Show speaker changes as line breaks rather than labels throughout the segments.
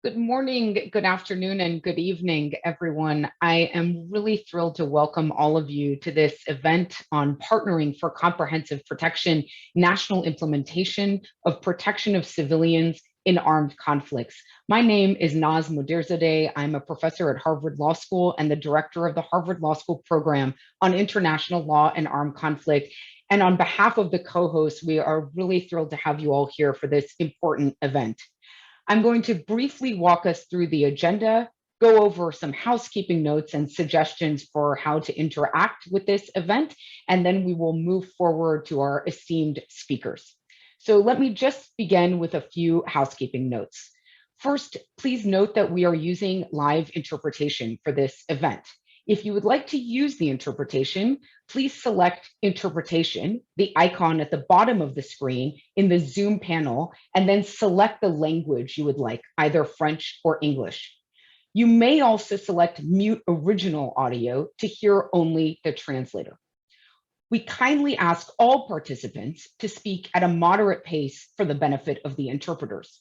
Good morning, good afternoon, and good evening, everyone. I am really thrilled to welcome all of you to this event on partnering for comprehensive protection, national implementation of protection of civilians in armed conflicts. My name is Naz Moderzadeh. I'm a professor at Harvard Law School and the director of the Harvard Law School program on international law and armed conflict. And on behalf of the co-hosts, we are really thrilled to have you all here for this important event. I'm going to briefly walk us through the agenda, go over some housekeeping notes and suggestions for how to interact with this event, and then we will move forward to our esteemed speakers. So let me just begin with a few housekeeping notes. First, please note that we are using live interpretation for this event. If you would like to use the interpretation, please select interpretation, the icon at the bottom of the screen in the Zoom panel, and then select the language you would like, either French or English. You may also select mute original audio to hear only the translator. We kindly ask all participants to speak at a moderate pace for the benefit of the interpreters.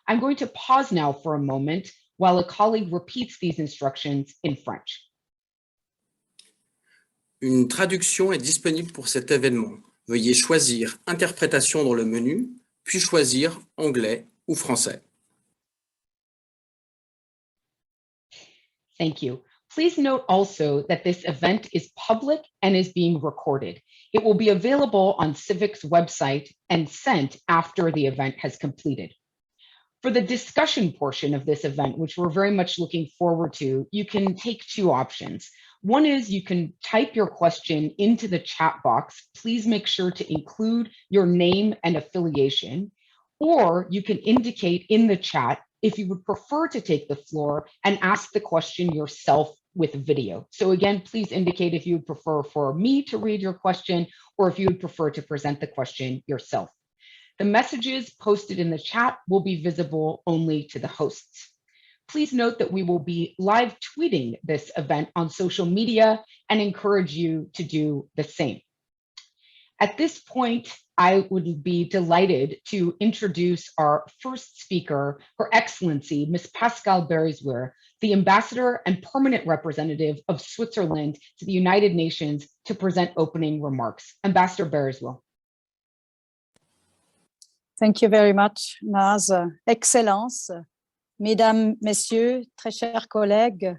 I'm going to pause now for a moment while a colleague repeats these instructions in French.
Une traduction est disponible pour cet événement. Veuillez choisir Interprétation dans le menu, puis choisir Anglais ou Français.
Thank you. Please note also that this event is public and is being recorded. It will be available on CIVIC's website and sent after the event has completed. For the discussion portion of this event, which we're very much looking forward to, you can take two options. One is you can type your question into the chat box. Please make sure to include your name and affiliation, or you can indicate in the chat if you would prefer to take the floor and ask the question yourself with video. So again, please indicate if you would prefer for me to read your question or if you would prefer to present the question yourself. The messages posted in the chat will be visible only to the hosts. Please note that we will be live tweeting this event on social media and encourage you to do the same. At this point, I would be delighted to introduce our first speaker, Her Excellency, Ms. Pascale Berisware, the Ambassador and Permanent Representative of Switzerland to the United Nations, to present opening remarks. Ambassador Berisware.
Thank you very much, Naz. Excellence, Mesdames, Messieurs, très chers collègues,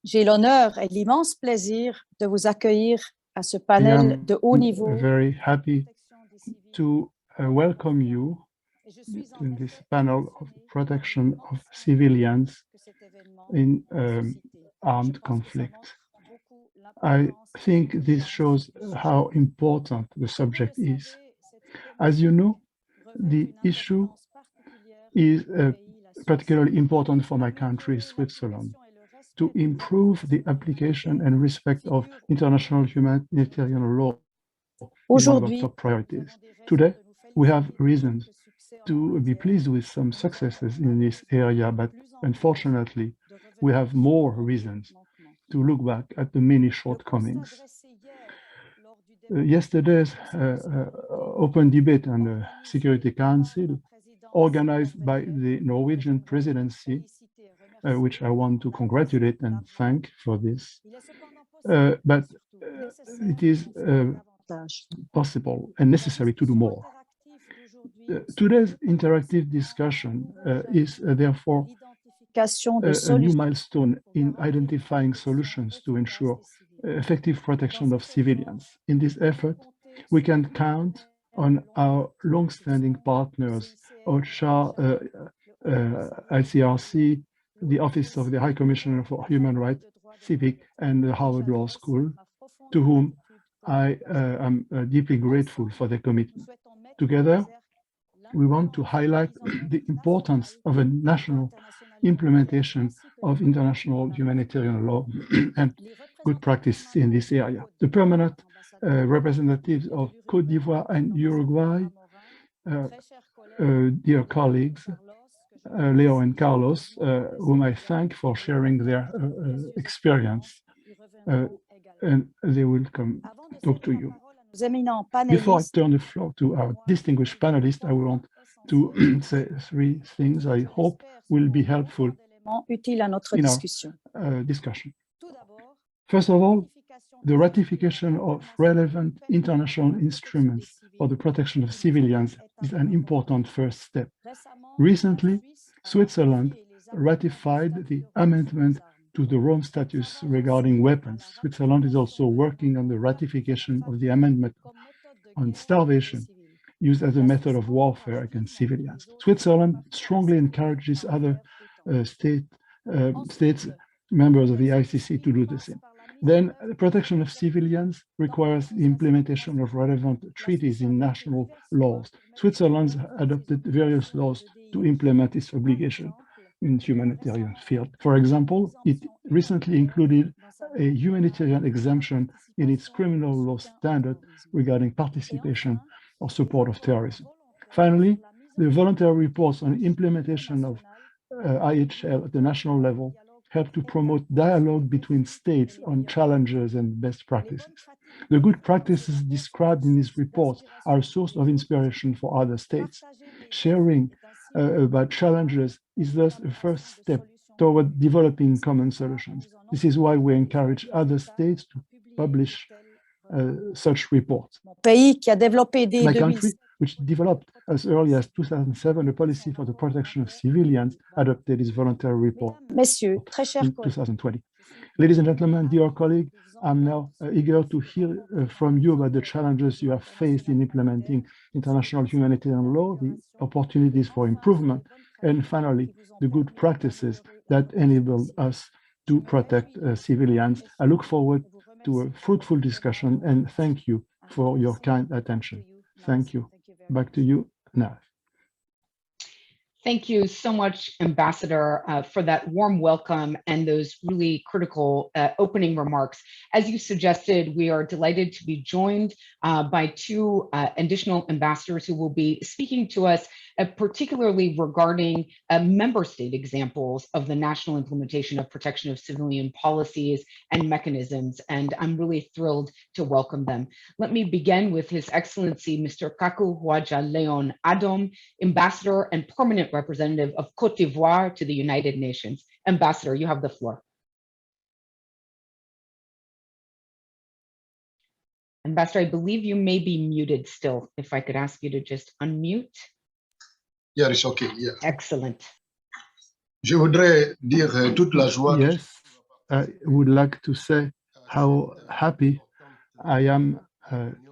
j'ai l'honneur et l'immense plaisir de vous accueillir à ce panel de haut niveau.
I'm very happy to welcome you in this panel of protection of civilians in armed conflict. I think this shows how important the subject is. As you know, the issue is particularly important for my country, Switzerland, to improve the application and respect of international humanitarian law is one of our top priorities. Today, we have reasons to be pleased with some successes in this area, but unfortunately, we have more reasons to look back at the many shortcomings. Yesterday's open debate on the Security Council, organized by the Norwegian presidency, which I want to congratulate and thank for this. But it is possible and necessary to do more. Today's interactive discussion is therefore a new milestone in identifying solutions to ensure effective protection of civilians. In this effort, we can count on our long-standing partners, OCHA, ICRC, the Office of the High Commissioner for Human Rights, CIVIC, and the Harvard Law School, to whom I am deeply grateful for their commitment. Together, we want to highlight the importance of a national implementation of international humanitarian law and good practice in this area. The permanent representatives of Cote d'Ivoire and Uruguay, dear colleagues, Leo and Carlos, whom I thank for sharing their experience, and they will come talk to you. Before I turn the floor to our distinguished panelists, I want to say three things I hope will be helpful
utile à notre
in
discussion.
our discussion. First of all, the ratification of relevant international instruments for the protection of civilians is an important first step. Recently, Switzerland ratified the amendment to the Rome Statute regarding weapons. Switzerland is also working on the ratification of the amendment on starvation, used as a method of warfare against civilians. Switzerland strongly encourages other states members of the ICC to do the same. Then, the protection of civilians requires the implementation of relevant treaties in national laws. Switzerland adopted various laws to implement its obligation in humanitarian field. For example, it recently included a humanitarian exemption in its criminal law standard regarding participation or support of terrorism. Finally, the voluntary reports on implementation of IHL at the national level help to promote dialogue between states on challenges and best practices. The good practices described in these reports are a source of inspiration for other states. Sharing about challenges is thus a first step toward developing common solutions. This is why we encourage other states to publish such reports. My country, which developed as early as 2007 a policy for the protection of civilians, adopted its voluntary report in 2020. Ladies and gentlemen, dear colleagues, I'm now eager to hear from you about the challenges you have faced in implementing international humanitarian law, the opportunities for improvement, and finally, the good practices that enable us to protect civilians. I look forward to a fruitful discussion and thank you for your kind attention. Thank you. Back to you, Nav.
Thank you so much, Ambassador, for that warm welcome and those really critical opening remarks. As you suggested, we are delighted to be joined by two additional ambassadors who will be speaking to us particularly regarding member state examples of the national implementation of protection of civilian policies and mechanisms, and I'm really thrilled to welcome them. Let me begin with His Excellency, Mr. Kaku Hwaja Leon Adom, Ambassador and Permanent Representative of Cote d'Ivoire to the United Nations. Ambassador, you have the floor. Ambassador, I believe you may be muted still. If I could ask you to just unmute.
Yeah, it's okay. Yeah.
Excellent.
Je voudrais dire toute la joie.
Yes, I would like to say how happy I am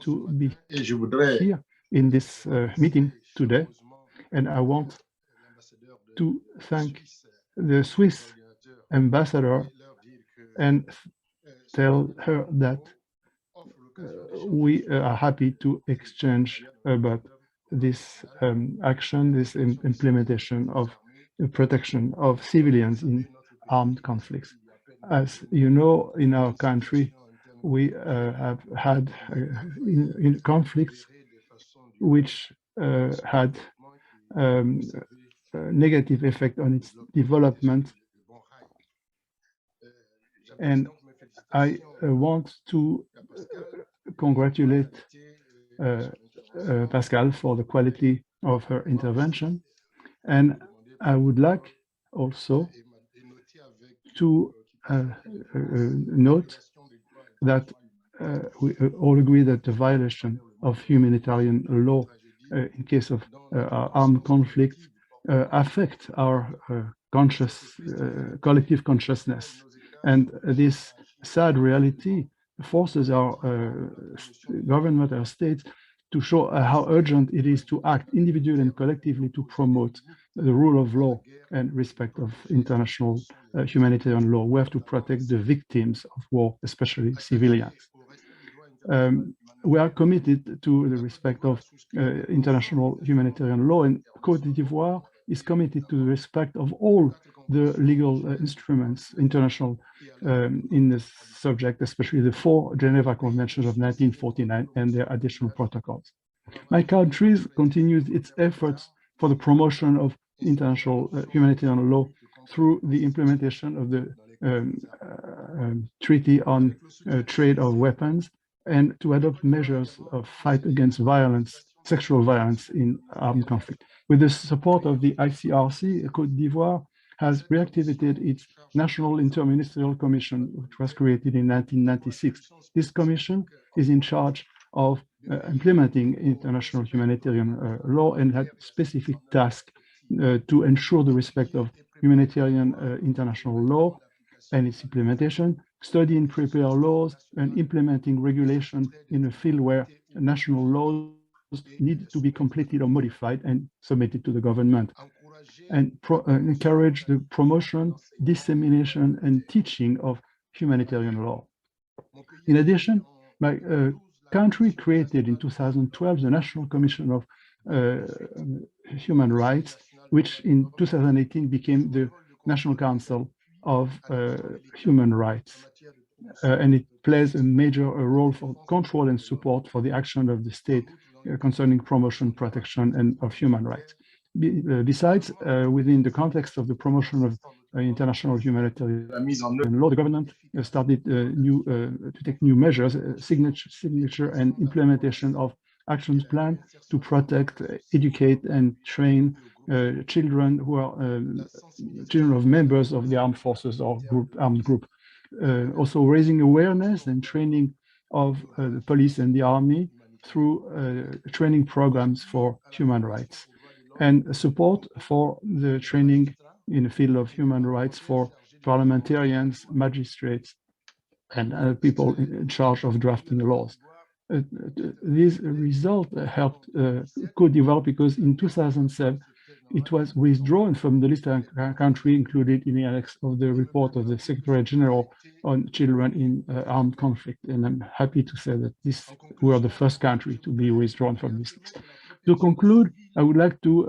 to be here in this meeting today, and I want to thank the Swiss ambassador and tell her that we are happy to exchange about this action, this implementation of the protection of civilians in armed conflicts. As you know, in our country, we have had in conflicts which had negative effect on its development. And I want to congratulate Pascal for the quality of her intervention. And I would like also to note that we all agree that the violation of humanitarian law in case of armed conflict affect our collective consciousness. And this sad reality forces our government, our states, to show how urgent it is to act individually and collectively to promote the rule of law and respect of international humanitarian law. We have to protect the victims of war, especially civilians. We are committed to the respect of international humanitarian law, and Cote d'Ivoire is committed to the respect of all the legal instruments, international, in this subject, especially the 4 Geneva Conventions of 1949 and their additional protocols. My country continues its efforts for the promotion of international humanitarian law through the implementation of the Treaty on Trade of Weapons and to adopt measures of fight against violence, sexual violence in armed conflict. With the support of the ICRC, Cote d'Ivoire has reactivated its National Interministerial Commission, which was created in 1996. This commission is in charge of implementing international humanitarian law and had specific tasks to ensure the respect of humanitarian international law and its implementation, study and prepare laws, and implementing regulation in a field where national laws need to be completed or modified and submitted to the government, and encourage the promotion, dissemination, and teaching of humanitarian law. In addition, my country created in 2012 the National Commission of Human Rights, which in 2018 became the National Council of Human Rights. And it plays a major role for control and support for the action of the state concerning promotion, protection, and of human rights. Besides, within the context of the promotion of international humanitarian law, the government started to take new measures, signature and implementation of action plan to protect, educate, and train children who are children of members of the armed forces or armed group. Also raising awareness and training of the police and the army through training programs for human rights, and support for the training in the field of human rights for parliamentarians, magistrates, and people in charge of drafting laws. This result helped Cote d'Ivoire because in 2007, it was withdrawn from the list of countries included in the annex of the report of the Secretary General on children in armed conflict. And I'm happy to say that we are the first country to be withdrawn from this list. To conclude, I would like to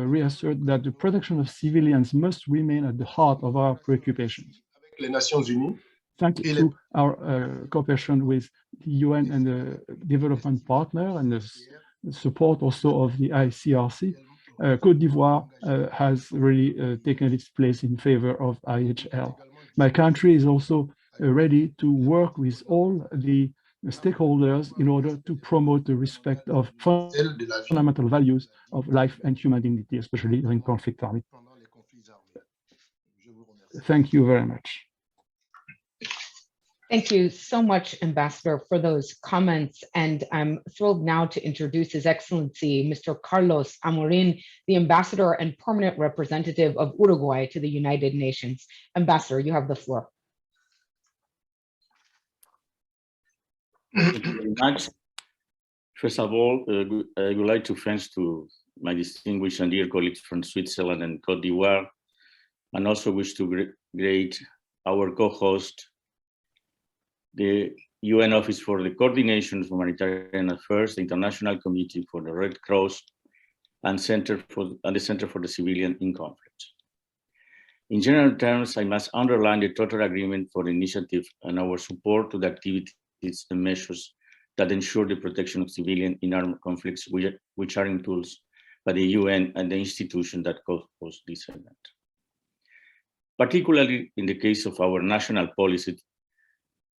reassert that the protection of civilians must remain at the heart of our preoccupations. Thanks to our cooperation with the UN and the development partner and the support also of the ICRC, Cote d'Ivoire has really taken its place in favor of IHL. My country is also ready to work with all the stakeholders in order to promote the respect of fundamental values of life and human dignity, especially during conflict army. Thank you very much.
Thank you so much, Ambassador, for those comments. And I'm thrilled now to introduce His Excellency, Mr. Carlos Amorin, the Ambassador and Permanent Representative of Uruguay to the United Nations. Ambassador, you have the floor.
Thank you very much. First of all, I would like to thank to my distinguished and dear colleagues from Switzerland and Cote d'Ivoire, and also wish to greet our co-host, the UN Office for the Coordination of Humanitarian Affairs, the International Committee for the Red Cross, and the Center for the Civilian in Conflict. In general terms, I must underline the total agreement for the initiative and our support to the activities and measures that ensure the protection of civilians in armed conflicts, which are in tools by the UN and the institution that co-host this event. Particularly in the case of our national policy,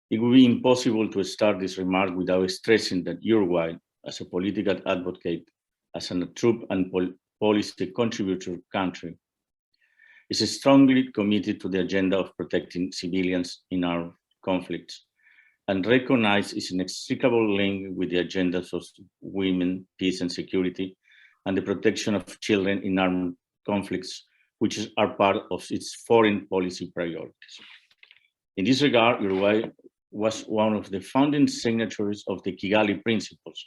it would be impossible to start this remark without stressing that Uruguay, as a political advocate, as a troop and policy contributor country, is strongly committed to the agenda of protecting civilians in armed conflicts and recognizes its inextricable link with the agendas of women, peace and security, and the protection of children in armed conflicts, which are part of its foreign policy priorities. In this regard, Uruguay was one of the founding signatories of the Kigali Principles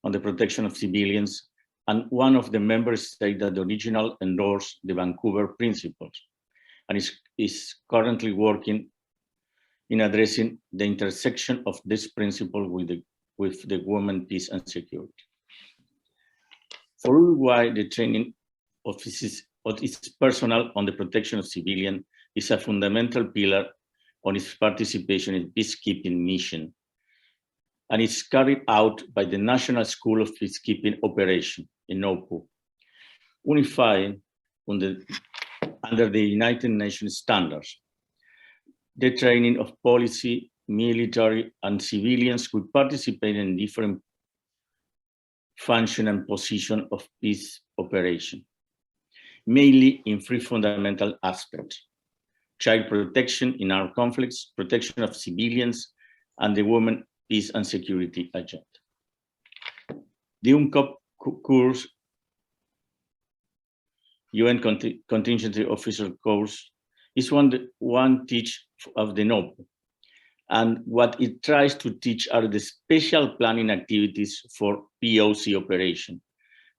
on the protection of civilians and one of the member states that originally endorsed the Vancouver Principles, and is currently working in addressing the intersection of this principle with the women, peace and security. For Uruguay, the training of its personnel on the protection of civilians is a fundamental pillar on its participation in peacekeeping mission, and it's carried out by the National School of Peacekeeping Operation in OPU, unified under the United Nations standards. The training of policy, military, and civilians could participate in different function and position of operation, mainly in three fundamental aspects: child protection in armed conflicts, protection of civilians, and the Women, Peace and Security agenda. The UNCOP course, UN Contingency Officer course, is one teach of the NOP, and what it tries to teach are the special planning activities for POC operation.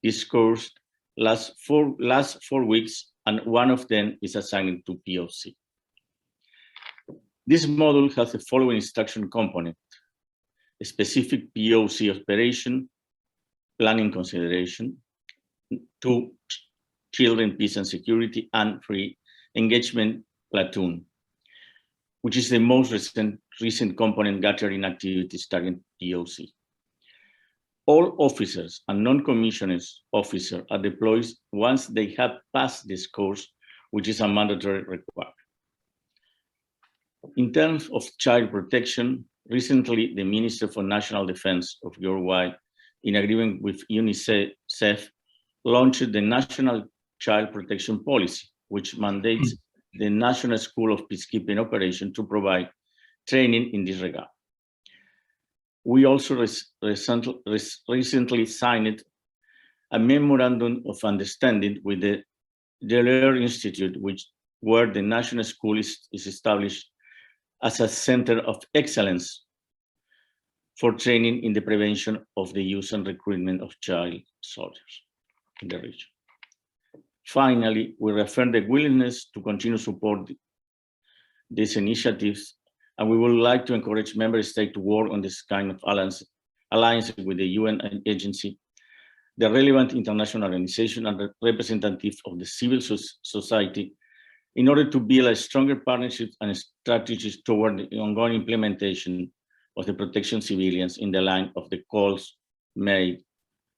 This course lasts 4 weeks, and one of them is assigned to POC. This module has the following instruction component: a specific POC operation, planning consideration, 2, children, peace and security, and 3, engagement platoon, which is the most recent component gathering activities targeting POC. All officers and non-commissioned officers are deployed once they have passed this course, which is a mandatory requirement. In terms of child protection, recently the Minister for National Defense of Uruguay, in agreement with UNICEF, launched the National Child Protection Policy, which mandates the National School of Peacekeeping Operation to provide training in this regard. We also recently signed a memorandum of understanding with the dIvoire Institute, where the National School is established as a center of excellence for training in the prevention of the use and recruitment of child soldiers in the region. Finally, we reaffirm the willingness to continue support these initiatives, and we would like to encourage member states to work on this kind of alliance with the UN agency, the relevant international organization, and the representatives of the civil society, in order to build a stronger partnerships and strategies toward the ongoing implementation of the protection civilians in the line of the calls made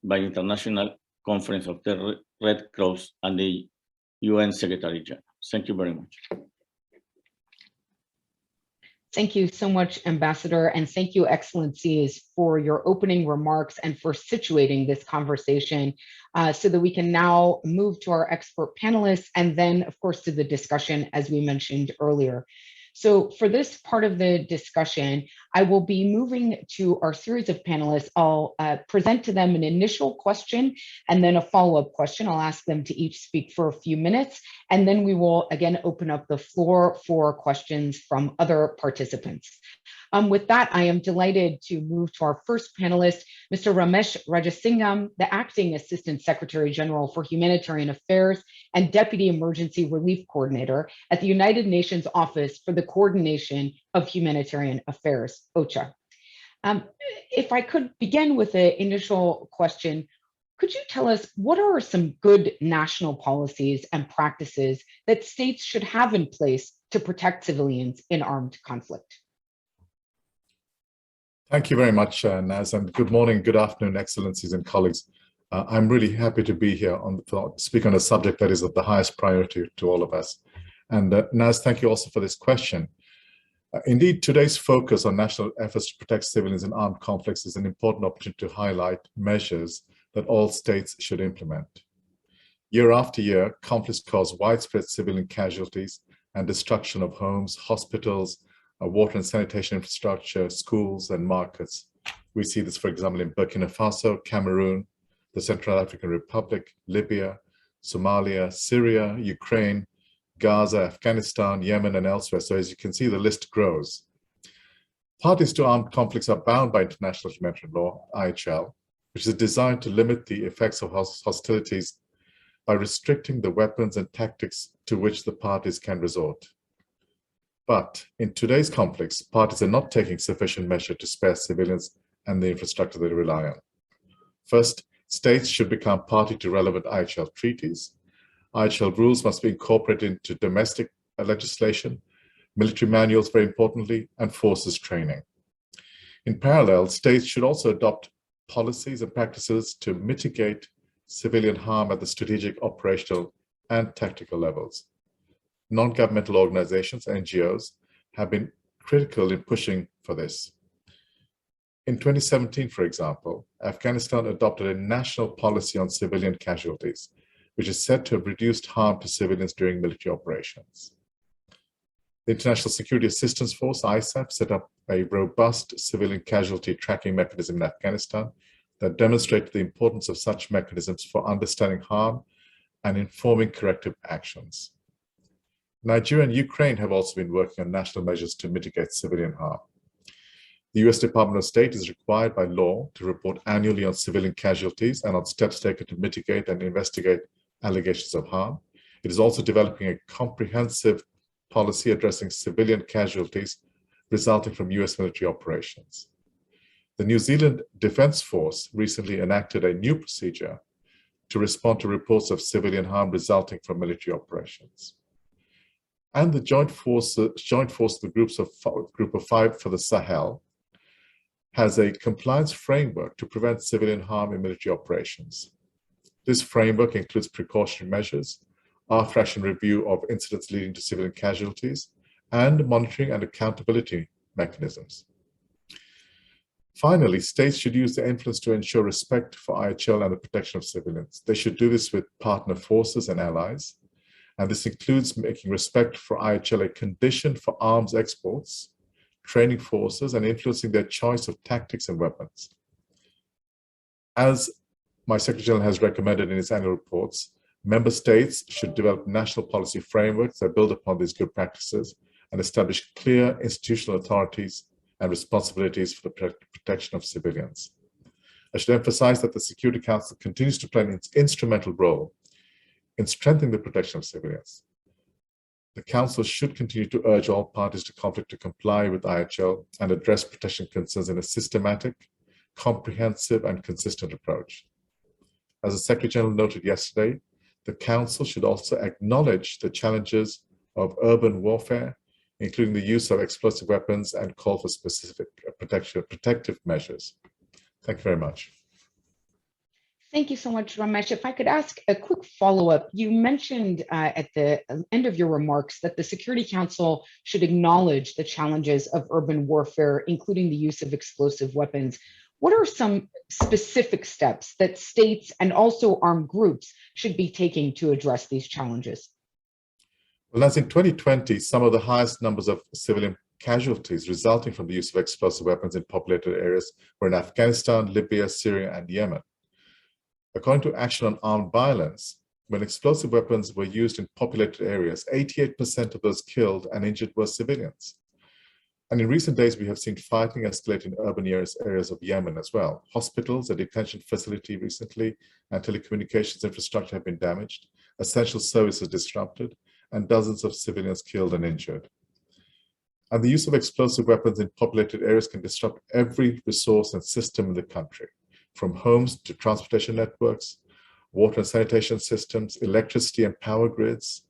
by the International Conference of the Red Cross and the UN Secretary General. Thank you very much.
Thank you so much, Ambassador, and thank you, Excellencies, for your opening remarks and for situating this conversation so that we can now move to our expert panelists and then, of course, to the discussion, as we mentioned earlier. So for this part of the discussion, I will be moving to our series of panelists. I'll present to them an initial question and then a follow-up question. I'll ask them to each speak for a few minutes, and then we will again open up the floor for questions from other participants. With that, I am delighted to move to our first panelist, Mr. Ramesh Rajasingham, the Acting Assistant Secretary General for Humanitarian Affairs and Deputy Emergency Relief Coordinator at the United Nations Office for the Coordination of Humanitarian Affairs, OCHA. If I could begin with an initial question, could you tell us what are some good national policies and practices that states should have in place to protect civilians in armed conflict?
Thank you very much, Naz, and good morning, good afternoon, Excellencies and colleagues. I'm really happy to be here to speak on a subject that is of the highest priority to all of us. And Naz, thank you also for this question. Indeed, today's focus on national efforts to protect civilians in armed conflicts is an important opportunity to highlight measures that all states should implement. Year after year, conflicts cause widespread civilian casualties and destruction of homes, hospitals, water and sanitation infrastructure, schools, and markets. We see this, for example, in Burkina Faso, Cameroon, the Central African Republic, Libya, Somalia, Syria, Ukraine, Gaza, Afghanistan, Yemen, and elsewhere. So as you can see, the list grows. Parties to armed conflicts are bound by international humanitarian law, IHL, which is designed to limit the effects of hostilities by restricting the weapons and tactics to which the parties can resort. But in today's conflicts, parties are not taking sufficient measure to spare civilians and the infrastructure they rely on. First, states should become party to relevant IHL treaties. IHL rules must be incorporated into domestic legislation, military manuals, very importantly, and forces training. In parallel, states should also adopt policies and practices to mitigate civilian harm at the strategic, operational, and tactical levels. Non-governmental organizations, NGOs, have been critical in pushing for this. In 2017, for example, Afghanistan adopted a national policy on civilian casualties, which is said to have reduced harm to civilians during military operations. The International Security Assistance Force, ISAF, set up a robust civilian casualty tracking mechanism in Afghanistan that demonstrated the importance of such mechanisms for understanding harm and informing corrective actions. Nigeria and Ukraine have also been working on national measures to mitigate civilian harm. The US Department of State is required by law to report annually on civilian casualties and on steps taken to mitigate and investigate allegations of harm. It is also developing a comprehensive policy addressing civilian casualties resulting from US military operations. The New Zealand Defence Force recently enacted a new procedure to respond to reports of civilian harm resulting from military operations. And the Joint Force, the Group of Five for the Sahel, has a compliance framework to prevent civilian harm in military operations. This framework includes precautionary measures, after-action review of incidents leading to civilian casualties, and monitoring and accountability mechanisms. Finally, states should use their influence to ensure respect for IHL and the protection of civilians. They should do this with partner forces and allies, and this includes making respect for IHL a condition for arms exports, training forces, and influencing their choice of tactics and weapons. As my Secretary General has recommended in his annual reports, member states should develop national policy frameworks that build upon these good practices and establish clear institutional authorities and responsibilities for the protection of civilians. I should emphasize that the Security Council continues to play an instrumental role in strengthening the protection of civilians. The Council should continue to urge all parties to conflict to comply with IHL and address protection concerns in a systematic, comprehensive, and consistent approach. As the Secretary General noted yesterday, the Council should also acknowledge the challenges of urban warfare, including the use of explosive weapons, and call for specific protective measures. Thank you very much.
Thank you so much, Ramesh. If I could ask a quick follow-up, you mentioned at the end of your remarks that the Security Council should acknowledge the challenges of urban warfare, including the use of explosive weapons. What are some specific steps that states and also armed groups should be taking to address these challenges?
Well, as in 2020, some of the highest numbers of civilian casualties resulting from the use of explosive weapons in populated areas were in Afghanistan, Libya, Syria, and Yemen. According to Action on Armed Violence, when explosive weapons were used in populated areas, 88% of those killed and injured were civilians. And in recent days, we have seen fighting escalate in urban areas of Yemen as well. Hospitals, a detention facility recently, and telecommunications infrastructure have been damaged, essential services disrupted, and dozens of civilians killed and injured. And the use of explosive weapons in populated areas can disrupt every resource and system in the country, from homes to transportation networks, water and sanitation systems, electricity and power grids,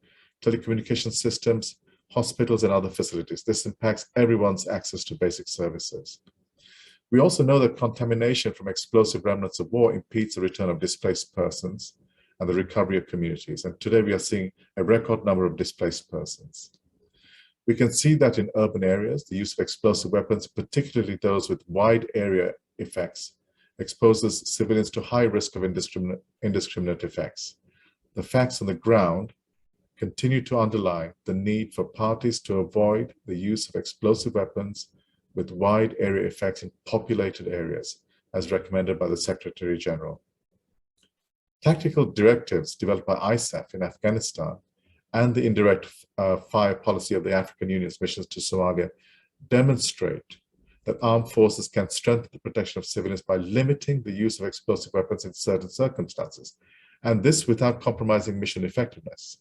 telecommunication systems, hospitals, and other facilities. This impacts everyone's access to basic services. We also know that contamination from explosive remnants of war impedes the return of displaced persons and the recovery of communities. And today we are seeing a record number of displaced persons. We can see that in urban areas, the use of explosive weapons, particularly those with wide area effects, exposes civilians to high risk of indiscriminate effects. The facts on the ground continue to underline the need for parties to avoid the use of explosive weapons with wide area effects in populated areas, as recommended by the Secretary General. Tactical directives developed by ISAF in Afghanistan and the indirect fire policy of the African Union's missions to Somalia demonstrate that armed forces can strengthen the protection of civilians by limiting the use of explosive weapons in certain circumstances, and this without compromising mission effectiveness.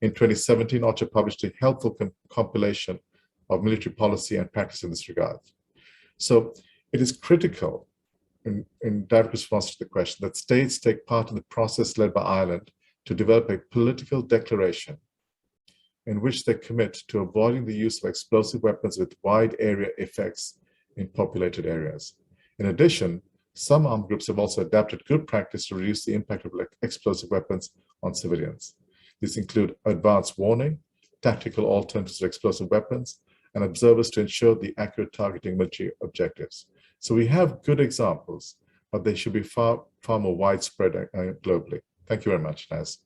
In 2017, OCHA published a helpful compilation of military policy and practice in this regard. So it is critical, in direct response to the question, that states take part in the process led by Ireland to develop a political declaration in which they commit to avoiding the use of explosive weapons with wide area effects in populated areas. In addition, some armed groups have also adapted good practice to reduce the impact of explosive weapons on civilians. These include advanced warning, tactical alternatives to explosive weapons, and observers to ensure the accurate targeting military objectives. So we have good examples, but they should be far more widespread globally. Thank you very much, Naz.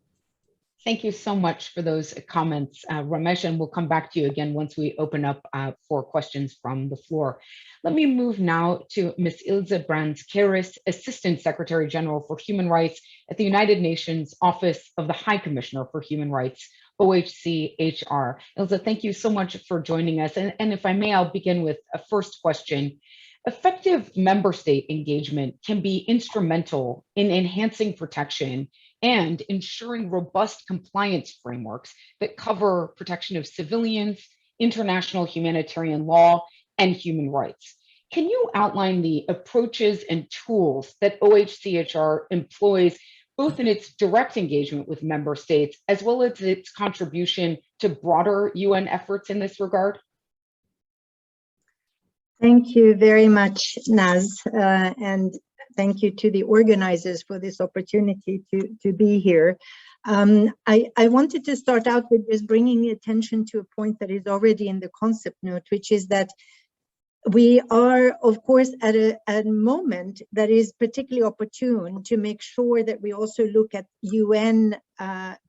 Thank you so much for those comments, Ramesh, and we'll come back to you again once we open up for questions from the floor. Let me move now to Ms. Ilse Brekke, Assistant Secretary General for Human Rights at the United Nations Office of the High Commissioner for Human Rights, OCHA. Ilse, thank you so much for joining us. And if I may, I'll begin with a first question. Effective member state engagement can be instrumental in enhancing protection and ensuring robust compliance frameworks that cover protection of civilians, international humanitarian law, and human rights. Can you outline the approaches and tools that OCHA employs both in its direct engagement with member states as well as its contribution to broader UN efforts in this regard?
Thank you very much, Naz, and thank you to the organizers for this opportunity to be here. I wanted to start out with just bringing attention to a point that is already in the concept note, which is that we are, of course, at a moment that is particularly opportune to make sure that we also look at UN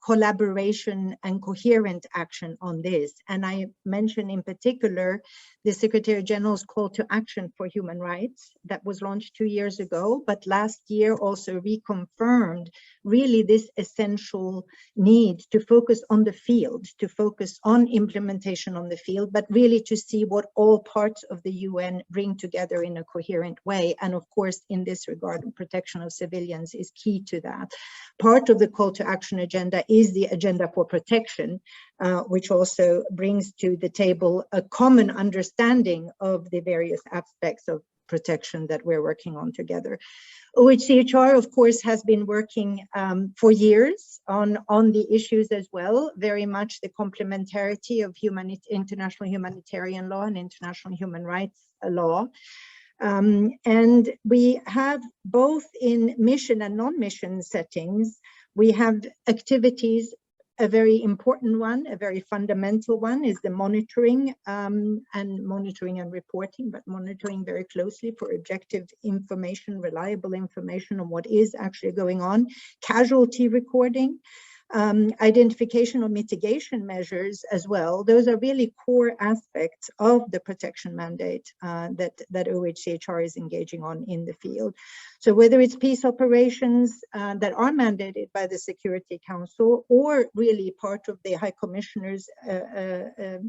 collaboration and coherent action on this. And I mention in particular the Secretary General's call to action for human rights that was launched 2 years ago, but last year also reconfirmed really this essential need to focus on the field, to focus on implementation on the field, but really to see what all parts of the UN bring together in a coherent way. And of course, in this regard, protection of civilians is key to that. Part of the call to action agenda is the agenda for protection, which also brings to the table a common understanding of the various aspects of protection that we're working on together. OCHA, of course, has been working for years on the issues as well, very much the complementarity of international humanitarian law and international human rights law. And we have both in mission and non-mission settings, we have activities. A very important one, a very fundamental one, is the monitoring and reporting, but monitoring very closely for objective information, reliable information on what is actually going on, casualty recording, identification of mitigation measures as well. Those are really core aspects of the protection mandate that OCHA is engaging on in the field. So whether it's peace operations that are mandated by the Security Council or really part of the High Commissioner's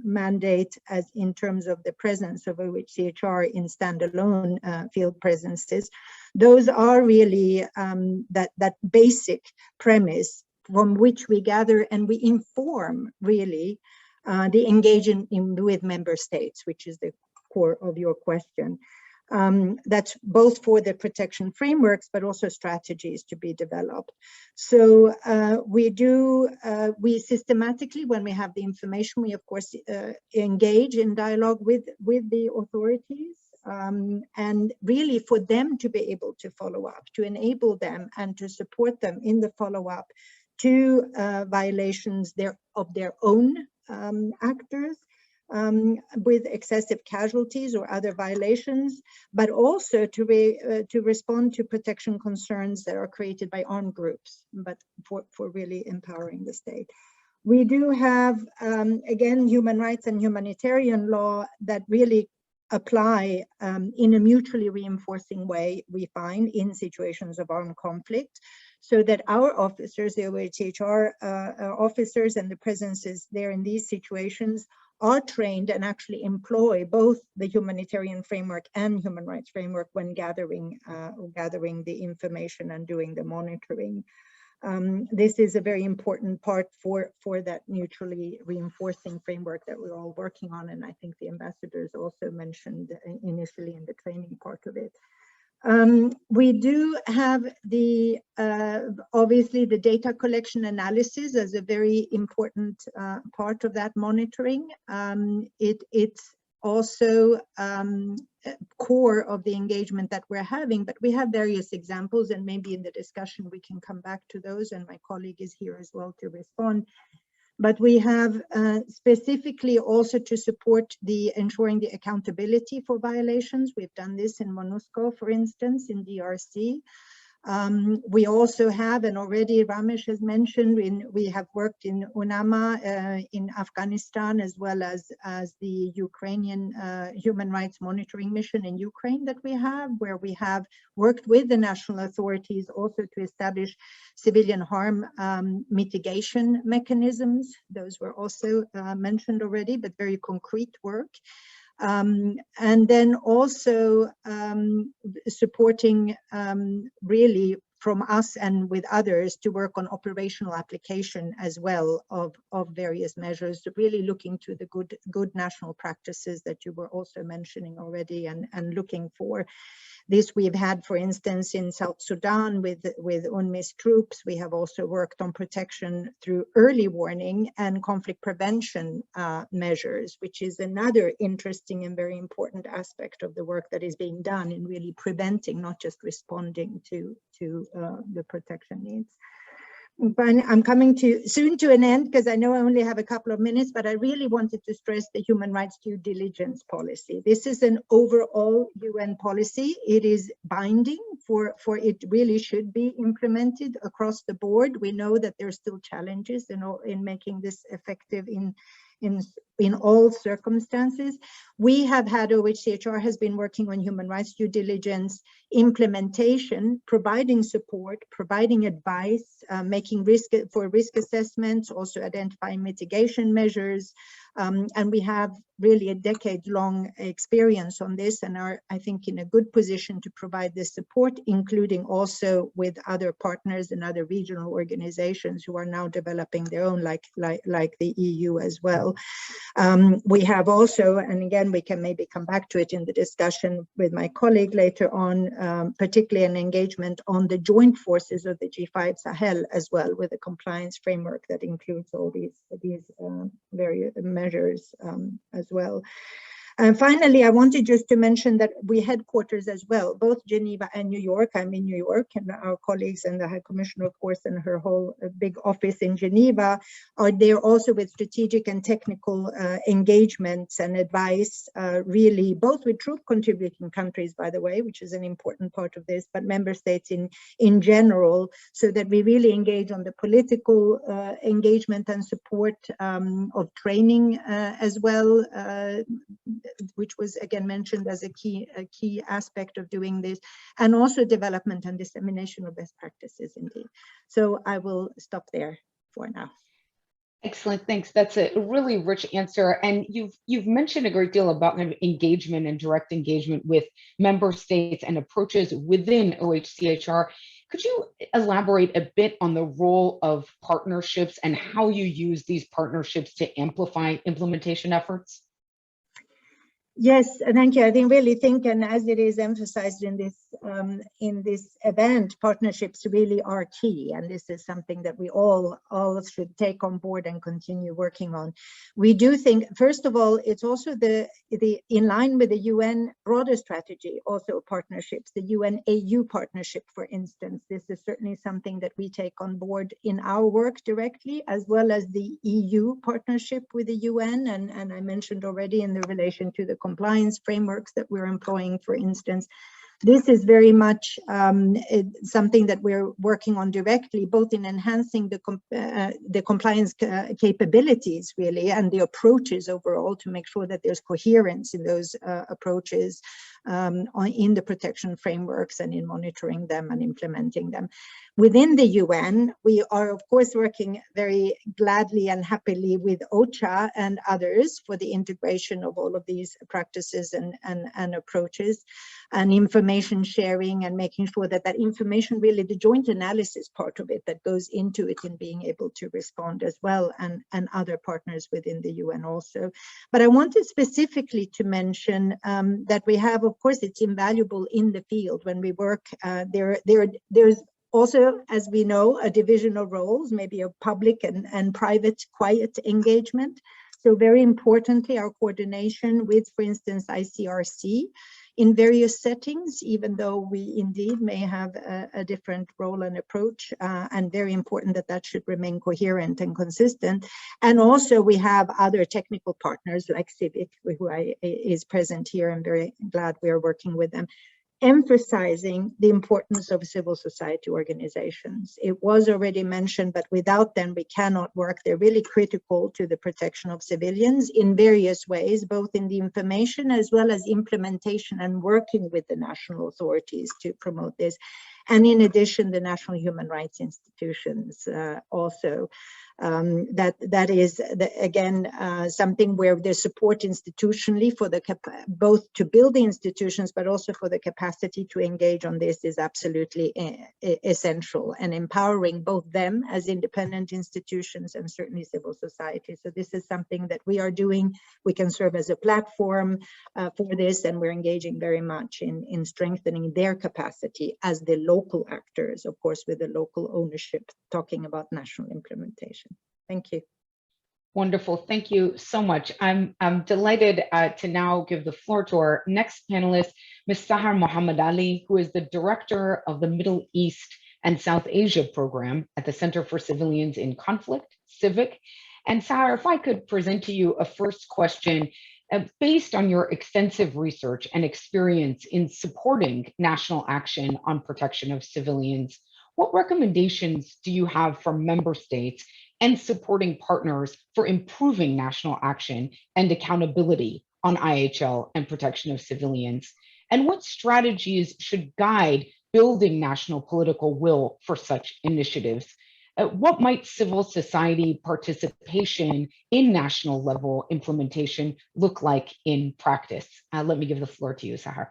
mandate as in terms of the presence of OCHA in standalone field presences, those are really that basic premise from which we gather and we inform really the engagement with member states, which is the core of your question. That's both for the protection frameworks, but also strategies to be developed. So we systematically, when we have the information, we of course engage in dialogue with the authorities. And really for them to be able to follow up, to enable them and to support them in the follow-up to violations of their own actors with excessive casualties or other violations, but also to respond to protection concerns that are created by armed groups, but for really empowering the state. We do have, again, human rights and humanitarian law that really apply in a mutually reinforcing way, we find, in situations of armed conflict, so that our officers, the OCHA officers and the presences there in these situations are trained and actually employ both the humanitarian framework and human rights framework when gathering the information and doing the monitoring. This is a very important part for that mutually reinforcing framework that we're all working on, and I think the ambassadors also mentioned initially in the training part of it. We do have the obviously the data collection analysis as a very important part of that monitoring. It's also core of the engagement that we're having, but we have various examples, and maybe in the discussion we can come back to those, and my colleague is here as well to respond. But we have specifically also to support ensuring the accountability for violations. We've done this in MONUSCO, for instance, in DRC. We also have, and already Ramesh has mentioned, we have worked in UNAMA in Afghanistan, as well as the Ukrainian human rights monitoring mission in Ukraine that we have, where we have worked with the national authorities also to establish civilian harm mitigation mechanisms. Those were also mentioned already, but very concrete work. And then also supporting really from us and with others to work on operational application as well of various measures, really looking to the good national practices that you were also mentioning already, and looking for. This we've had, for instance, in South Sudan with UNMISS troops. We have also worked on protection through early warning and conflict prevention measures, which is another interesting and very important aspect of the work that is being done in really preventing, not just responding to the protection needs. But I'm coming soon to an end, because I know I only have a couple of minutes, but I really wanted to stress the human rights due diligence policy. This is an overall UN policy. It is binding for it really should be implemented across the board. We know that there's still challenges in making this effective in all circumstances. We have had, OCHR has been working on human rights due diligence implementation, providing support, providing advice, making risk assessments, also identifying mitigation measures. And we have really a decade-long experience on this, and are, I think, in a good position to provide this support, including also with other partners and other regional organizations who are now developing their own, like the EU as well. We have also, and again, we can maybe come back to it in the discussion with my colleague later on, particularly an engagement on the joint forces of the G5 Sahel as well, with a compliance framework that includes all these various measures as well. And finally, I wanted just to mention that we headquarters as well, both Geneva and New York. I'm in New York, and our colleagues and the High Commissioner, of course, and her whole big office in Geneva are there also with strategic and technical engagements and advice, really both with troop contributing countries, by the way, which is an important part of this, but member states in general, so that we really engage on the political engagement and support of training as well, which was again mentioned as a key aspect of doing this, and also development and dissemination of best practices indeed. So I will stop there for now.
Excellent, thanks. That's a really rich answer. And you've mentioned a great deal about kind of engagement and direct engagement with member states and approaches within OHCHR. Could you elaborate a bit on the role of partnerships and how you use these partnerships to amplify implementation efforts?
Yes, thank you. I really think, and as it is emphasized in this event, partnerships really are key, and this is something that we all should take on board and continue working on. We do think, first of all, it's also in line with the UN broader strategy, also partnerships, the UN-AU partnership, for instance. This is certainly something that we take on board in our work directly, as well as the EU partnership with the UN, and I mentioned already in the relation to the compliance frameworks that we're employing, for instance. This is very much something that we're working on directly, both in enhancing the compliance capabilities, really, and the approaches overall, to make sure that there's coherence in those approaches in the protection frameworks and in monitoring them and implementing them. Within the UN, we are, of course, working very gladly and happily with OCHA and others for the integration of all of these practices and approaches, and information sharing, and making sure that that information, really the joint analysis part of it that goes into it, in being able to respond as well, and other partners within the UN also. But I wanted specifically to mention that we have, of course, it's invaluable in the field when we work. There's also, as we know, a division of roles, maybe a public and private quiet engagement. So very importantly, our coordination with, for instance, ICRC in various settings, even though we indeed may have a different role and approach, and very important that that should remain coherent and consistent. And also we have other technical partners like CIVIC, who is present here. I'm very glad we are working with them, emphasizing the importance of civil society organizations. It was already mentioned, but without them, we cannot work. They're really critical to the protection of civilians in various ways, both in the information as well as implementation and working with the national authorities to promote this. And in addition, the national human rights institutions also. That is again something where there's support institutionally for the both to build the institutions, but also for the capacity to engage on this is absolutely essential, and empowering both them as independent institutions and certainly civil society. So this is something that we are doing. We can serve as a platform for this, and we're engaging very much in strengthening their capacity as the local actors, of course, with the local ownership, talking about national implementation. Thank you.
Wonderful. Thank you so much. I'm delighted to now give the floor to our next panelist, Ms. Sahar Mohammed Ali, who is the Director of the Middle East and South Asia Program at the Center for Civilians in Conflict, CIVIC. And Sahar, if I could present to you a first question, based on your extensive research and experience in supporting national action on protection of civilians, what recommendations do you have for member states and supporting partners for improving national action and accountability on IHL and protection of civilians? And what strategies should guide building national political will for such initiatives? What might civil society participation in national level implementation look like in practice? Let me give the floor to you, Sahar.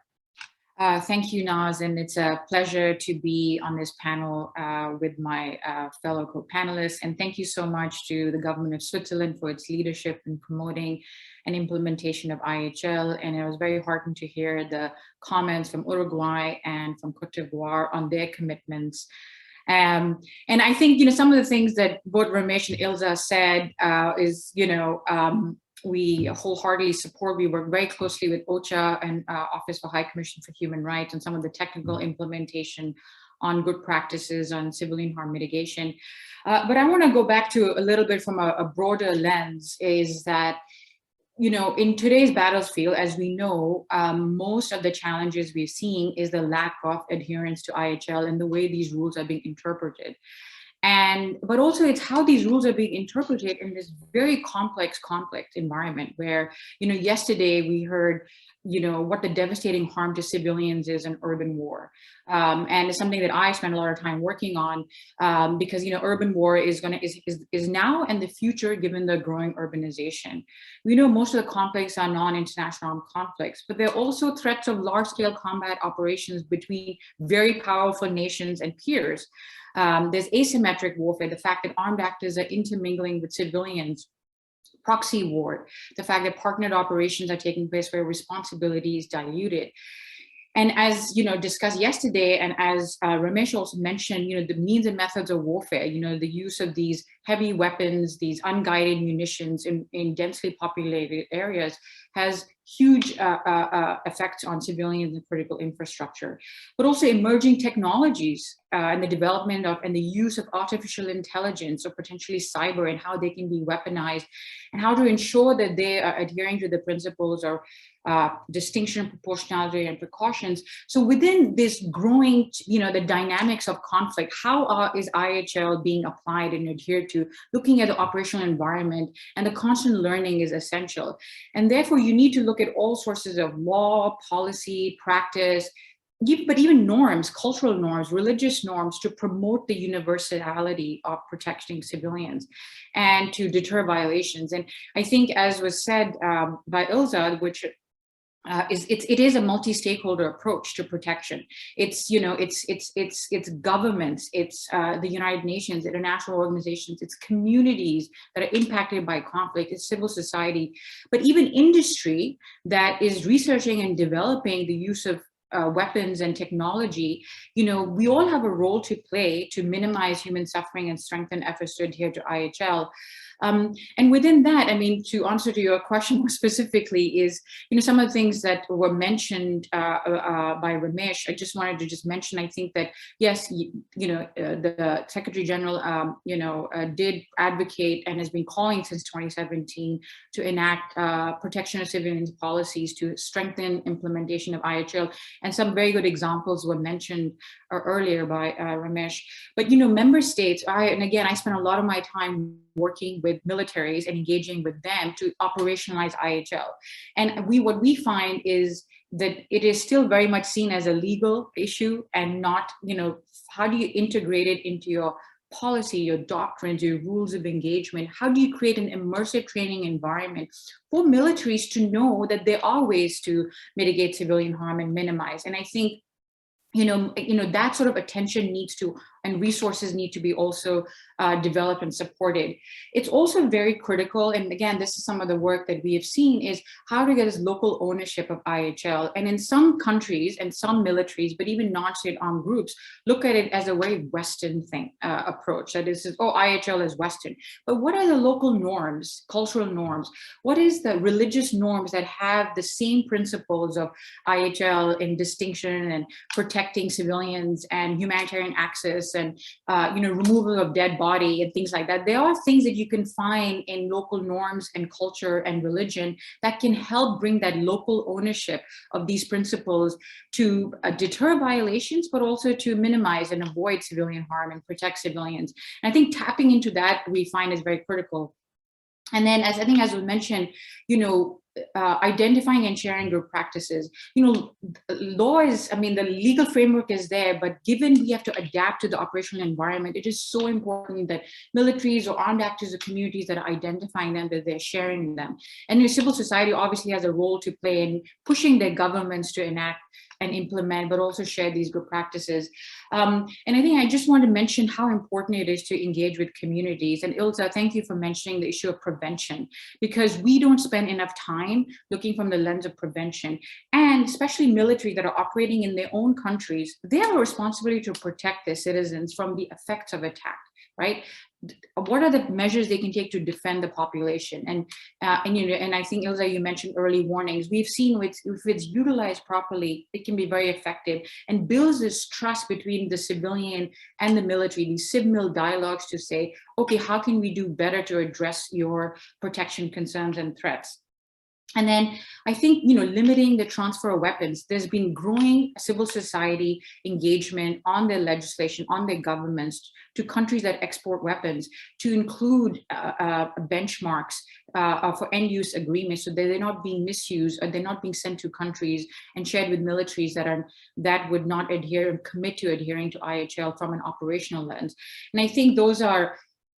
Thank you, Naz, and it's a pleasure to be on this panel with my fellow co-panelists. And thank you so much to the government of Switzerland for its leadership in promoting an implementation of IHL. And it was very heartening to hear the comments from Uruguay and from Cote d'Ivoire on their commitments. And I think, some of the things that both Ramesh and Ilse said is, we wholeheartedly support. We work very closely with OCHA and Office for High Commission for Human Rights on some of the technical implementation on good practices on civilian harm mitigation. But I want to go back to a little bit from a broader lens, is that, in today's battlefield, as we know, most of the challenges we're seeing is the lack of adherence to IHL and the way these rules are being interpreted. But also it's how these rules are being interpreted in this very complex conflict environment where, yesterday we heard, what the devastating harm to civilians is in urban war. And it's something that I spend a lot of time working on because, urban war is now and the future given the growing urbanization. We know most of the conflicts are non-international armed conflicts, but there are also threats of large-scale combat operations between very powerful nations and peers. There's asymmetric warfare, the fact that armed actors are intermingling with civilians, proxy war, the fact that partnered operations are taking place where responsibility is diluted. And as discussed yesterday, and as Ramesh also mentioned, the means and methods of warfare, the use of these heavy weapons, these unguided munitions in densely populated areas has huge effects on civilians and critical infrastructure. But also emerging technologies and the development of and the use of artificial intelligence or potentially cyber and how they can be weaponized and how to ensure that they are adhering to the principles of distinction, proportionality, and precautions. So within this growing, the dynamics of conflict, how is IHL being applied and adhered to, looking at the operational environment, and the constant learning is essential. And therefore you need to look at all sources of law, policy, practice, but even norms, cultural norms, religious norms to promote the universality of protecting civilians and to deter violations. And I think, as was said by Ilse, which it is a multi-stakeholder approach to protection. It's governments, it's the United Nations, international organizations, it's communities that are impacted by conflict, it's civil society, but even industry that is researching and developing the use of weapons and technology, you know, we all have a role to play to minimize human suffering and strengthen efforts to adhere to IHL. And within that, I mean, to answer to your question more specifically is, you know, some of the things that were mentioned by Ramesh, I just wanted to just mention, I think that, yes, you know, the Secretary General, you know, did advocate and has been calling since 2017 to enact protection of civilians policies to strengthen implementation of IHL. And some very good examples were mentioned earlier by Ramesh. But, you know, member states, and again, I spent a lot of my time working with militaries and engaging with them to operationalize IHL. And what we find is that it is still very much seen as a legal issue and not, you know, how do you integrate it into your policy, your doctrines, your rules of engagement? How do you create an immersive training environment for militaries to know that there are ways to mitigate civilian harm and minimize? And I think, you know, that sort of attention needs to, and resources need to be also developed and supported. It's also very critical, and again, this is some of the work that we have seen, is how to get this local ownership of IHL. And in some countries and some militaries, but even non-state armed groups, look at it as a very Western thing, approach. That is, oh, IHL is Western. But what are the local norms, cultural norms? What is the religious norms that have the same principles of IHL in distinction and protecting civilians and humanitarian access and you know, removal of dead body and things like that? There are things that you can find in local norms and culture and religion that can help bring that local ownership of these principles to deter violations, but also to minimize and avoid civilian harm and protect civilians. And I think tapping into that we find is very critical. And then, as I think, as was mentioned, you know, identifying and sharing good practices. You know, law is, I mean, the legal framework is there, but given we have to adapt to the operational environment, it is so important that militaries or armed actors or communities that are identifying them, that they're sharing them. And your civil society obviously has a role to play in pushing their governments to enact and implement, but also share these good practices. And I think I just want to mention how important it is to engage with communities. And Ilse, thank you for mentioning the issue of prevention, because we don't spend enough time looking from the lens of prevention. And especially military that are operating in their own countries, they have a responsibility to protect their citizens from the effects of attack, right? What are the measures they can take to defend the population? And you know, and I think, Ilse, you mentioned early warnings. We've seen if it's utilized properly, it can be very effective and builds this trust between the civilian and the military, these civ-mil dialogues to say, okay, how can we do better to address your protection concerns and threats? And then I think, you know, limiting the transfer of weapons. There's been growing civil society engagement on their legislation, on their governments, to countries that export weapons, to include benchmarks for end-use agreements, so that they're not being misused or they're not being sent to countries and shared with militaries that would not adhere and commit to adhering to IHL from an operational lens. And I think those are,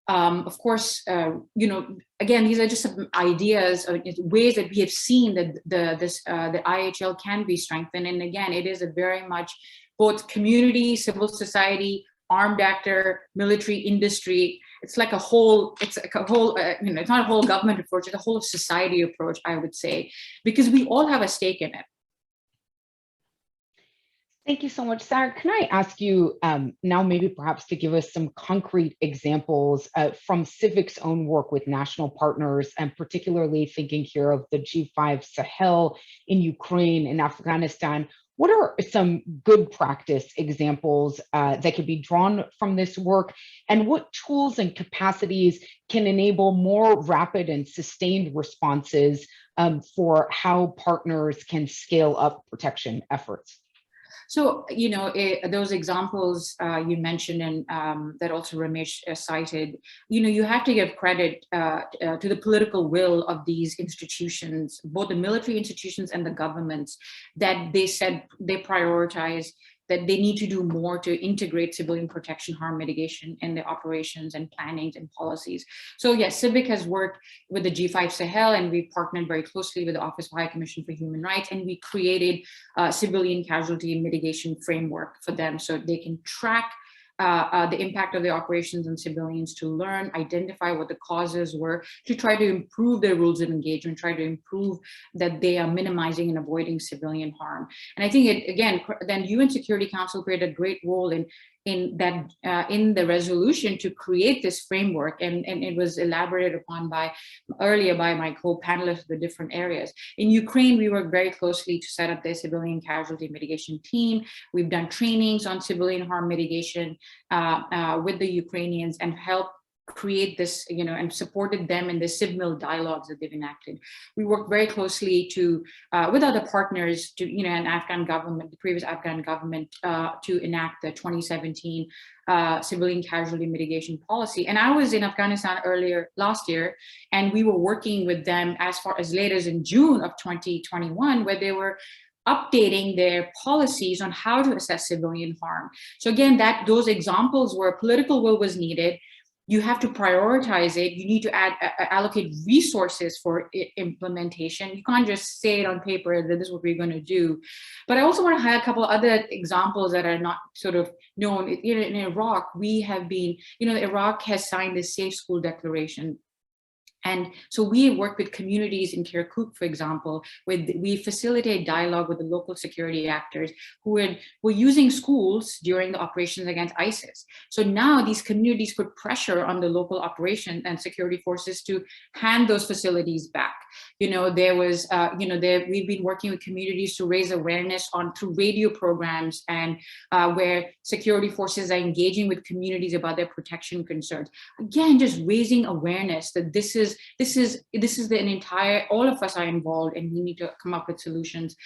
of course, you know, again, these are just some ideas, ways that we have seen that the IHL can be strengthened. And again, it is a very much both community, civil society, armed actor, military, industry. It's like a whole, you know, it's not a whole government approach, it's a whole society approach, I would say, because we all have a stake in it.
Thank you so much, Sarah. Can I ask you now maybe perhaps to give us some concrete examples from CIVIC's own work with national partners, and particularly thinking here of the G5 Sahel in Ukraine and Afghanistan. What are some good practice examples that could be drawn from this work, and what tools and capacities can enable more rapid and sustained responses for how partners can scale up protection efforts?
So, you know, those examples you mentioned and that also Ramesh cited, you know, you have to give credit to the political will of these institutions, both the military institutions and the governments, that they said they prioritize, that they need to do more to integrate civilian protection, harm mitigation in their operations and plannings and policies. So yes, CIVIC has worked with the G5 Sahel, and we partnered very closely with the Office of High Commission for Human Rights, and we created a civilian casualty mitigation framework for them so they can track the impact of the operations on civilians, to learn, identify what the causes were, to try to improve their rules of engagement, try to improve that they are minimizing and avoiding civilian harm. And I think it, again, then UN Security Council played a great role in the resolution to create this framework, and it was elaborated upon earlier by my co-panelists of the different areas. In Ukraine, we worked very closely to set up the civilian casualty mitigation team. We've done trainings on civilian harm mitigation with the Ukrainians and helped create this, and supported them in the CivMil dialogues that they've enacted. We worked very closely with other partners and Afghan government, the previous Afghan government, to enact the 2017 civilian casualty mitigation policy. And I was in Afghanistan earlier last year, and we were working with them as far as late as in June of 2021, where they were updating their policies on how to assess civilian harm. So again, those examples where political will was needed. You have to prioritize it. You need to allocate resources for implementation. You can't just say it on paper that this is what we're going to do. But I also want to highlight a couple of other examples that are not sort of known. In Iraq, we have been, Iraq has signed the Safe School Declaration. And so we work with communities in Kirkuk, for example, we facilitate dialogue with the local security actors who were using schools during the operations against ISIS. So now these communities put pressure on the local operation and security forces to hand those facilities back. We've been working with communities to raise awareness through radio programs and where security forces are engaging with communities about their protection concerns. Again, just raising awareness that this is an entire, all of us are involved and we need to come up with solutions.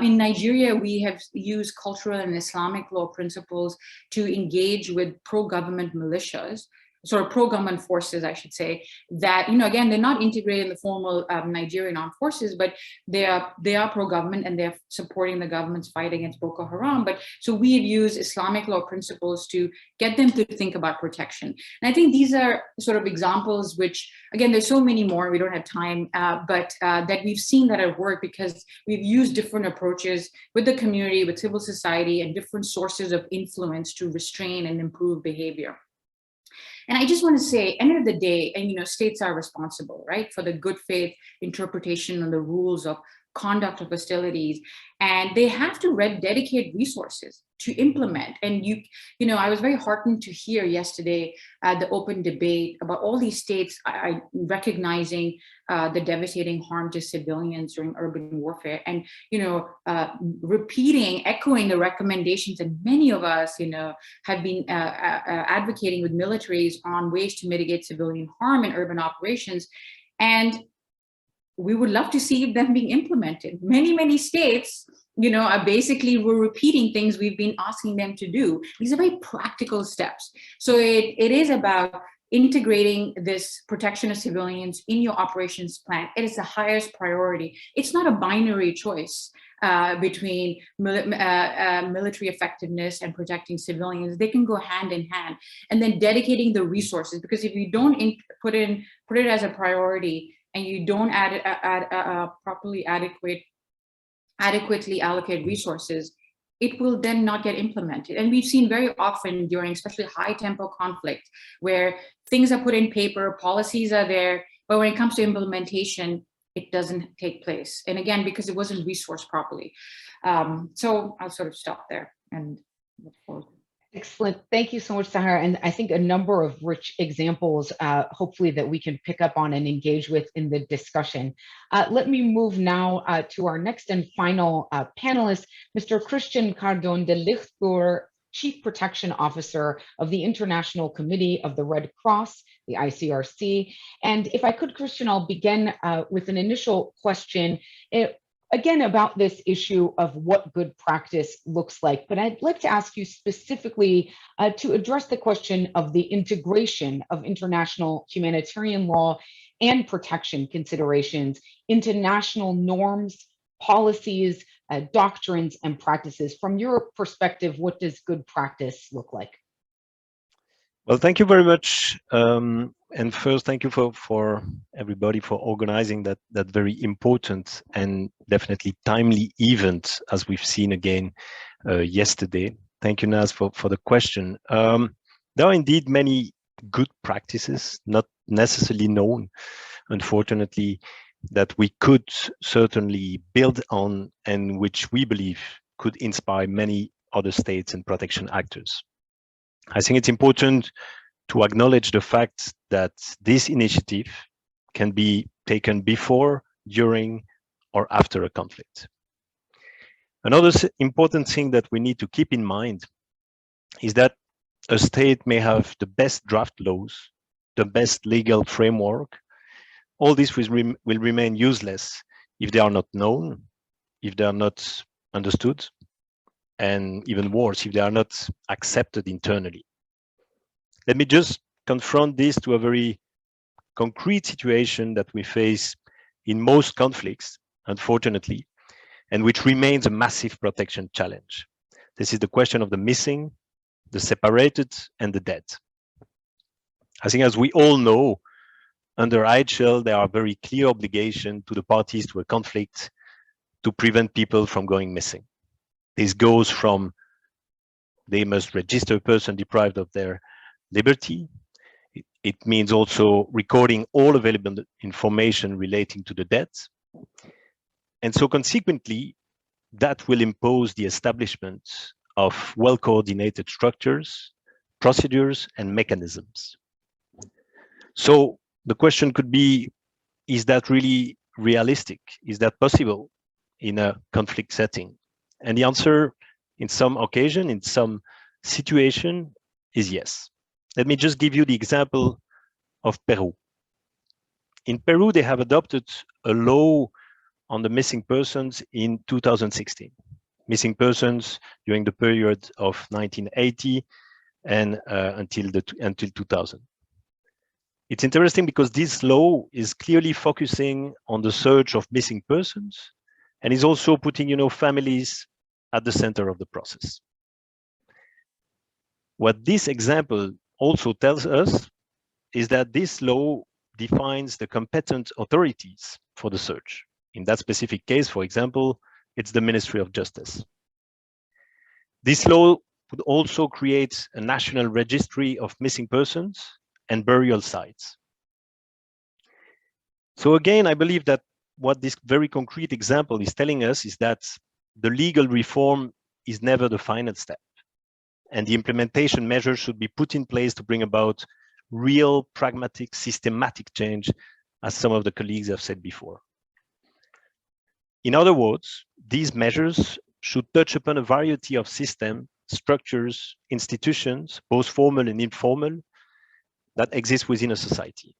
In Nigeria, we have used cultural and Islamic law principles to engage with pro-government militias, sort of pro-government forces, I should say, that, again, they're not integrated in the formal Nigerian armed forces, but they are pro-government and they're supporting the government's fight against Boko Haram. But so we have used Islamic law principles to get them to think about protection. And I think these are sort of examples which, again, there's so many more, we don't have time, but that we've seen that at work because we've used different approaches with the community, with civil society, and different sources of influence to restrain and improve behavior. And I just want to say, end of the day, and states are responsible, right, for the good faith interpretation of the rules of conduct of hostilities, and they have to dedicate resources to implement. And I was very heartened to hear yesterday the open debate about all these states recognizing the devastating harm to civilians during urban warfare, and echoing the recommendations that many of us have been advocating with militaries on ways to mitigate civilian harm in urban operations. And we would love to see them being implemented. Many states, are basically, we're repeating things we've been asking them to do. These are very practical steps. So it is about integrating this protection of civilians in your operations plan. It is the highest priority. It's not a binary choice between military effectiveness and protecting civilians. They can go hand in hand. And then dedicating the resources, because if you don't put it as a priority, and you don't adequately allocate resources, it will then not get implemented. And we've seen very often during especially high tempo conflict where things are put in paper, policies are there, but when it comes to implementation, it doesn't take place. And again, because it wasn't resourced properly. So I'll sort of stop there and look forward.
Excellent. Thank you so much, Sahar. And I think a number of rich examples, hopefully, that we can pick up on and engage with in the discussion. Let me move now to our next and final panelist, Mr. Christian Cardon de Lichtboer, Chief Protection Officer of the International Committee of the Red Cross, the ICRC. And if I could, Christian, I'll begin with an initial question. Again, about this issue of what good practice looks like, but I'd like to ask you specifically to address the question of the integration of international humanitarian law and protection considerations into national norms, policies, doctrines, and practices. From your perspective, what does good practice look like?
Well, thank you very much. And first, thank you for everybody for organizing that very important and definitely timely event, as we've seen again yesterday. Thank you, Naz, for the question. There are indeed many good practices, not necessarily known, unfortunately, that we could certainly build on and which we believe could inspire many other states and protection actors. I think it's important to acknowledge the fact that this initiative can be taken before, during, or after a conflict. Another important thing that we need to keep in mind is that a state may have the best draft laws, the best legal framework. All this will remain useless if they are not known, if they are not understood, and even worse, if they are not accepted internally. Let me just confront this to a very concrete situation that we face in most conflicts, unfortunately, and which remains a massive protection challenge. This is the question of the missing, the separated, and the dead. I think, as we all know, under IHL, there are very clear obligations to the parties to a conflict to prevent people from going missing. This goes from they must register a person deprived of their liberty. It means also recording all available information relating to the dead. And so consequently, that will impose the establishment of well-coordinated structures, procedures, and mechanisms. So the question could be, is that really realistic? Is that possible in a conflict setting? And the answer, in some occasion, in some situation, is yes. Let me just give you the example of Peru. In Peru, they have adopted a law on the missing persons in 2016. Missing persons during the period of 1980 and until 2000. It's interesting because this law is clearly focusing on the search of missing persons and is also putting, families at the center of the process. What this example also tells us is that this law defines the competent authorities for the search. In that specific case, for example, it's the Ministry of Justice. This law would also create a national registry of missing persons and burial sites. So again, I believe that what this very concrete example is telling us is that the legal reform is never the final step, and the implementation measures should be put in place to bring about real, pragmatic, systematic change, as some of the colleagues have said before. In other words, these measures should touch upon a variety of systems, structures, institutions, both formal and informal, that exist within a society.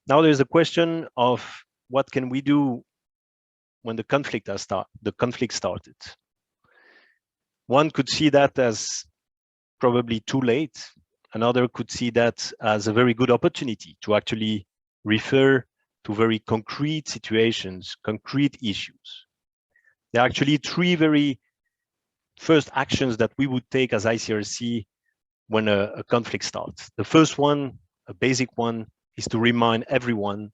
Now there's a question of what can we do when the conflict started. One could see that as probably too late. Another could see that as a very good opportunity to actually refer to very concrete situations, concrete issues. There are actually three very first actions that we would take as ICRC when a conflict starts. The first one, a basic one, is to remind everyone,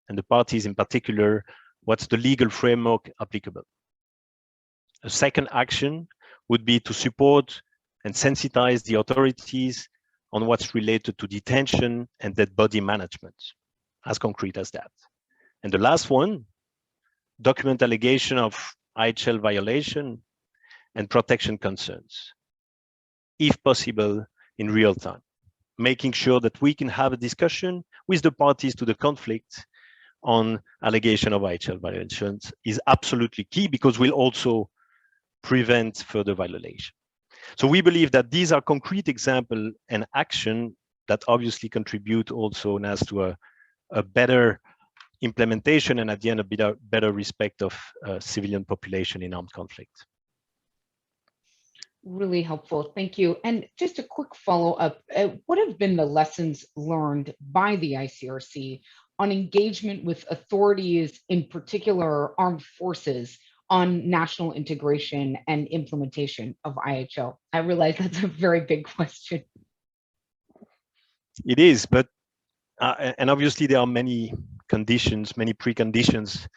and the parties in particular, what's the legal framework applicable. A second action would be to support and sensitize the authorities on what's related to detention and dead body management, as concrete as that. And the last one, document allegation of IHL violation and protection concerns, if possible, in real time, making sure that we can have a discussion with the parties to the conflict on allegation of IHL violations is absolutely key, because we'll also prevent further violation. So we believe that these are concrete examples and action that obviously contribute also as to a better implementation and at the end a better respect of civilian population in armed conflict.
Really helpful, thank you. And just a quick follow-up, what have been the lessons learned by the ICRC on engagement with authorities, in particular armed forces, on national integration and implementation of IHL? I realize that's a very big question.
It is, but and obviously there are many conditions, many preconditions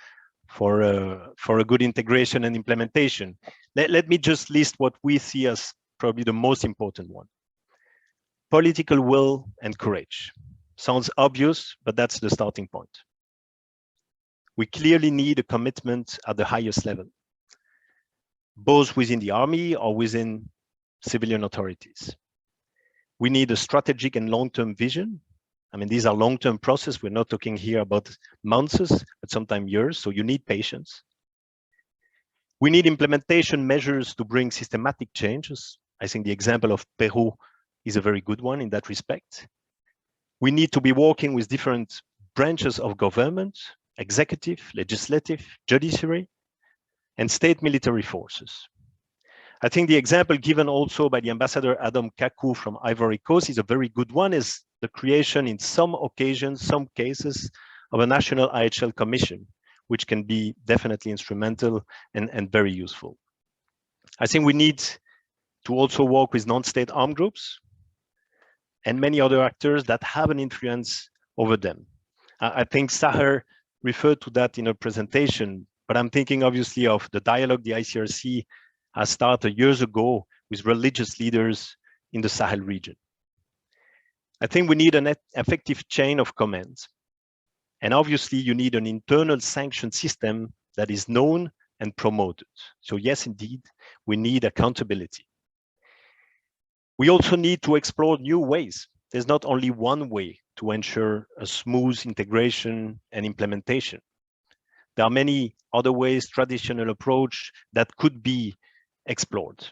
for a good integration and implementation. Let me just list what we see as probably the most important one. Political will and courage. Sounds obvious, but that's the starting point. We clearly need a commitment at the highest level, both within the army or within civilian authorities. We need a strategic and long-term vision. I mean, these are long-term processes. We're not talking here about months, but sometimes years, so you need patience. We need implementation measures to bring systematic changes. I think the example of Peru is a very good one in that respect. We need to be working with different branches of government, executive, legislative, judiciary, and state military forces. I think the example given also by the ambassador Adam Kaku from Ivory Coast is a very good one, is the creation in some occasions, some cases, of a national IHL commission, which can be definitely instrumental and very useful. I think we need to also work with non-state armed groups and many other actors that have an influence over them. I think Sahar referred to that in her presentation, but I'm thinking obviously of the dialogue the ICRC has started years ago with religious leaders in the Sahel region. I think we need an effective chain of commands. And obviously you need an internal sanction system that is known and promoted. So yes, indeed, we need accountability. We also need to explore new ways. There's not only one way to ensure a smooth integration and implementation. There are many other ways, traditional approach that could be explored.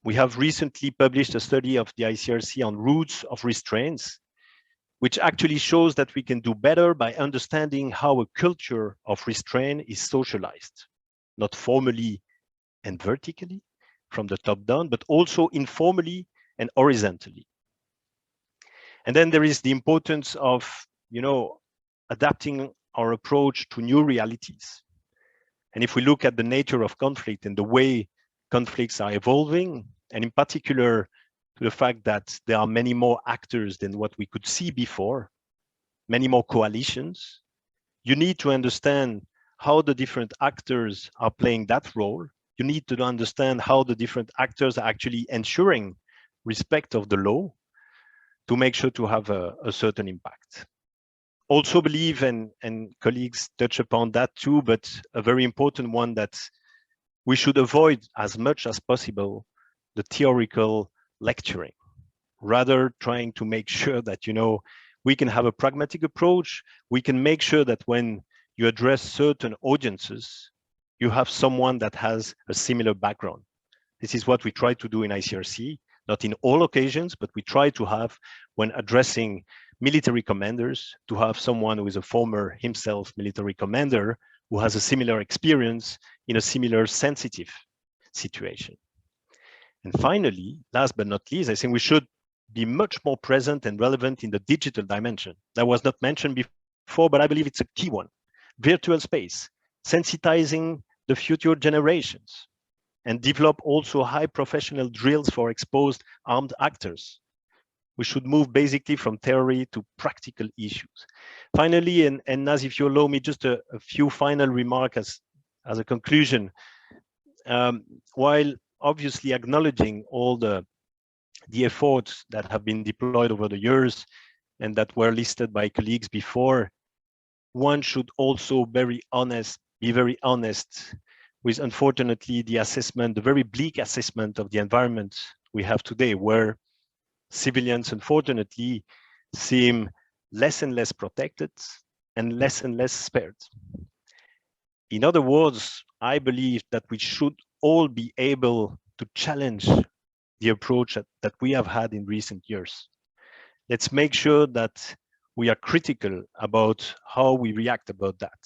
We have recently published a study of the ICRC on roots of restraints, which actually shows that we can do better by understanding how a culture of restraint is socialized, not formally and vertically from the top down, but also informally and horizontally. And then there is the importance of, adapting our approach to new realities. And if we look at the nature of conflict and the way conflicts are evolving, and in particular to the fact that there are many more actors than what we could see before, many more coalitions, you need to understand how the different actors are playing that role. You need to understand how the different actors are actually ensuring respect of the law to make sure to have a certain impact. Also believe, and colleagues touch upon that too, but a very important one, that we should avoid as much as possible the theoretical lecturing, rather trying to make sure that, we can have a pragmatic approach. We can make sure that when you address certain audiences, you have someone that has a similar background. This is what we try to do in ICRC, not in all occasions, but we try to have, when addressing military commanders, to have someone who is a former himself military commander who has a similar experience in a similar sensitive situation. And finally, last but not least, I think we should be much more present and relevant in the digital dimension. That was not mentioned before, but I believe it's a key one. Virtual space, sensitizing the future generations, and develop also high professional drills for exposed armed actors. We should move basically from theory to practical issues. Finally, and Naz, if you allow me just a few final remarks as a conclusion, while obviously acknowledging all the efforts that have been deployed over the years and that were listed by colleagues before, one should also be very honest with, unfortunately, the assessment, the very bleak assessment of the environment we have today, where civilians, unfortunately, seem less and less protected and less spared. In other words, I believe that we should all be able to challenge the approach that we have had in recent years. Let's make sure that we are critical about how we react about that.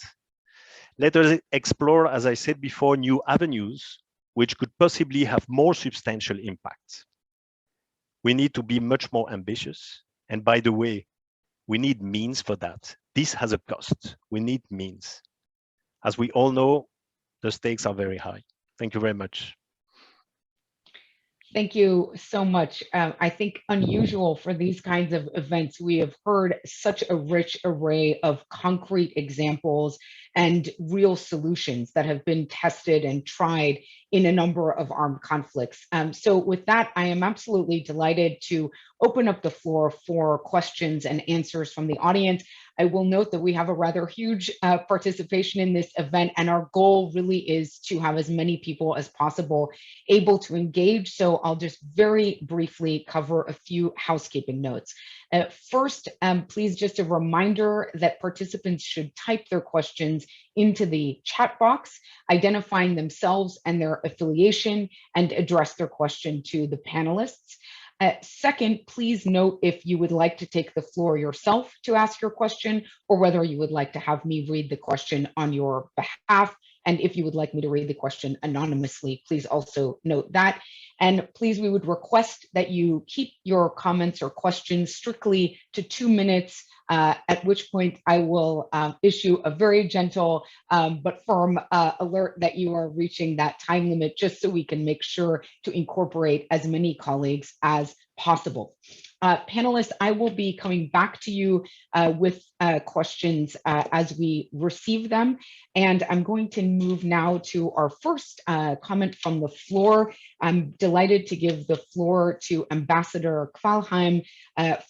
Let us explore, as I said before, new avenues which could possibly have more substantial impact. We need to be much more ambitious. And by the way, we need means for that. This has a cost. We need means. As we all know, the stakes are very high. Thank you very much.
Thank you so much. I think unusual for these kinds of events, we have heard such a rich array of concrete examples and real solutions that have been tested and tried in a number of armed conflicts. So with that, I am absolutely delighted to open up the floor for questions and answers from the audience. I will note that we have a rather huge participation in this event, and our goal really is to have as many people as possible able to engage. So I'll just very briefly cover a few housekeeping notes. First, please just a reminder that participants should type their questions into the chat box, identifying themselves and their affiliation, and address their question to the panelists. Second, please note if you would like to take the floor yourself to ask your question, or whether you would like to have me read the question on your behalf. And if you would like me to read the question anonymously, please also note that. And please, we would request that you keep your comments or questions strictly to 2 minutes, at which point I will issue a very gentle but firm alert that you are reaching that time limit, just so we can make sure to incorporate as many colleagues as possible. Panelists, I will be coming back to you with questions as we receive them. And I'm going to move now to our first comment from the floor. I'm delighted to give the floor to Ambassador Kvalheim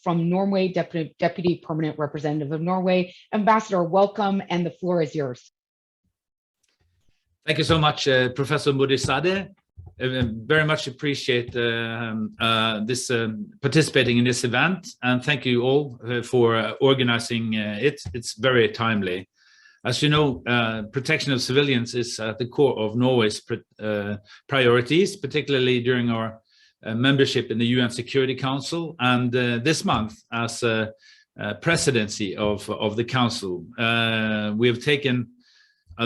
from Norway, Deputy Permanent Representative of Norway. Ambassador, welcome, and the floor is yours.
Thank you so much, Professor Modisade. Very much appreciate this participating in this event, and thank you all for organizing it. It's very timely. As you know, protection of civilians is at the core of Norway's priorities, particularly during our membership in the UN Security Council, and this month as presidency of the Council. We have taken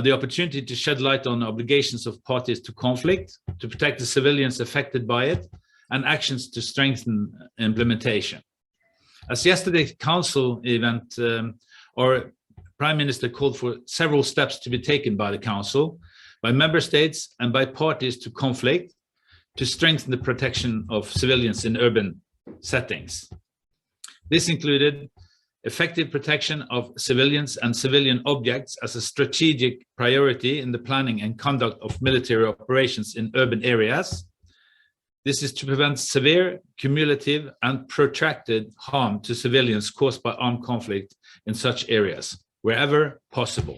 the opportunity to shed light on obligations of parties to conflict, to protect the civilians affected by it, and actions to strengthen implementation. As yesterday's council event, our Prime Minister called for several steps to be taken by the Council, by member states and by parties to conflict, to strengthen the protection of civilians in urban settings. This included effective protection of civilians and civilian objects as a strategic priority in the planning and conduct of military operations in urban areas. This is to prevent severe, cumulative, and protracted harm to civilians caused by armed conflict in such areas, wherever possible.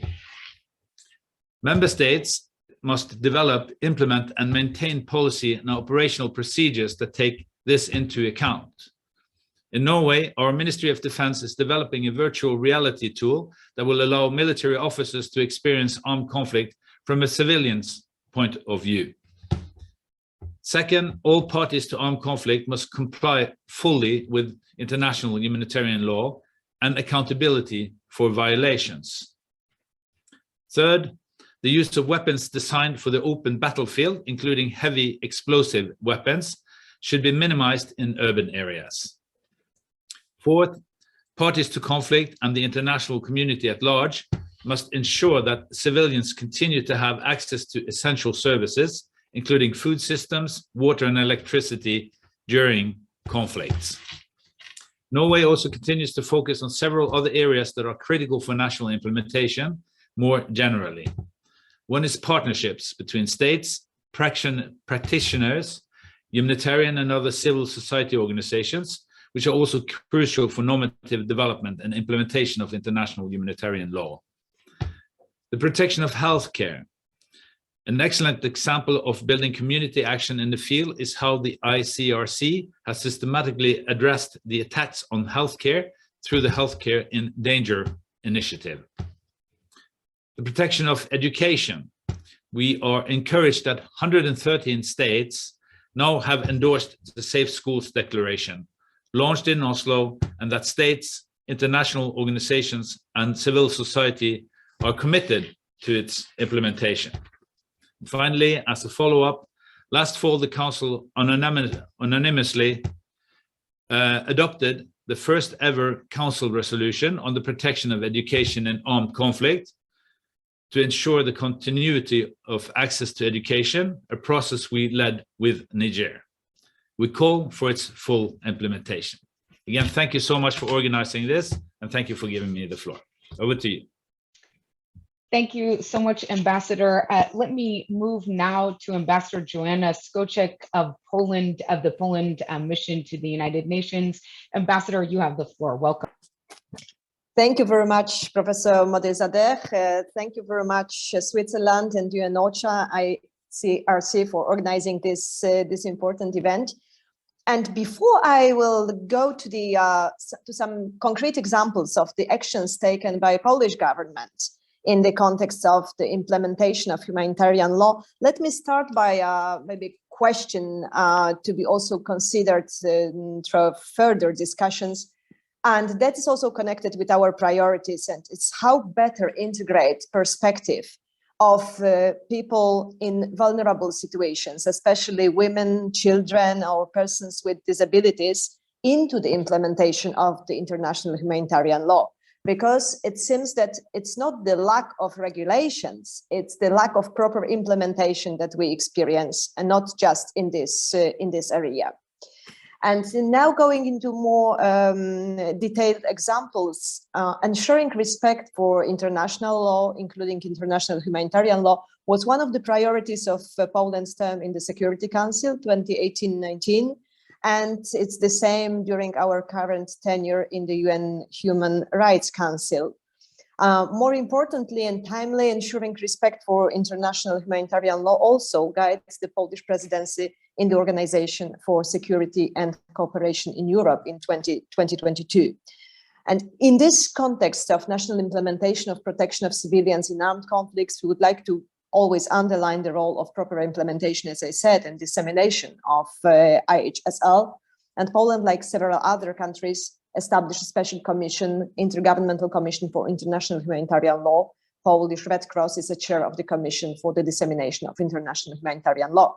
Member states must develop, implement, and maintain policy and operational procedures that take this into account. In Norway, our Ministry of Defense is developing a virtual reality tool that will allow military officers to experience armed conflict from a civilian's point of view. Second, all parties to armed conflict must comply fully with international humanitarian law and accountability for violations. Third, the use of weapons designed for the open battlefield, including heavy explosive weapons, should be minimized in urban areas. Fourth, parties to conflict and the international community at large must ensure that civilians continue to have access to essential services, including food systems, water, and electricity during conflicts. Norway also continues to focus on several other areas that are critical for national implementation more generally. One is partnerships between states, practitioners, humanitarian and other civil society organizations, which are also crucial for normative development and implementation of international humanitarian law. The protection of healthcare. An excellent example of building community action in the field is how the ICRC has systematically addressed the attacks on healthcare through the Healthcare in Danger initiative. The protection of education. We are encouraged that 113 states now have endorsed the Safe Schools Declaration, launched in Oslo, and that states, international organizations, and civil society are committed to its implementation. Finally, as a follow-up, last fall the Council unanimously adopted the first ever Council resolution on the protection of education in armed conflict to ensure the continuity of access to education, a process we led with Niger. We call for its full implementation. Again, thank you so much for organizing this, and thank you for giving me the floor. Over to you.
Thank you so much, Ambassador. Let me move now to Ambassador Joanna Skoczek of Poland, of the Poland mission to the United Nations. Ambassador, you have the floor. Welcome.
Thank you very much, Professor Modezader. Thank you very much, Switzerland and UN OCHA, ICRC, for organizing this important event. And before I will go to to some concrete examples of the actions taken by Polish government in the context of the implementation of humanitarian law, let me start by maybe a question to be also considered through further discussions. And that is also connected with our priorities, and it's how better integrate perspective of people in vulnerable situations, especially women, children, or persons with disabilities, into the implementation of the international humanitarian law. Because it seems that it's not the lack of regulations, it's the lack of proper implementation that we experience, and not just in this area. And now going into more detailed examples, ensuring respect for international law, including international humanitarian law, was one of the priorities of Poland's term in the Security Council 2018-19. And it's the same during our current tenure in the UN Human Rights Council. More importantly and timely, ensuring respect for international humanitarian law also guides the Polish presidency in the Organization for Security and Cooperation in Europe in 2022. And in this context of national implementation of protection of civilians in armed conflicts, we would like to always underline the role of proper implementation, as I said, and dissemination of IHSL. And Poland, like several other countries, established a special commission, Intergovernmental Commission for International Humanitarian Law. Polish Red Cross is a chair of the Commission for the Dissemination of International Humanitarian Law.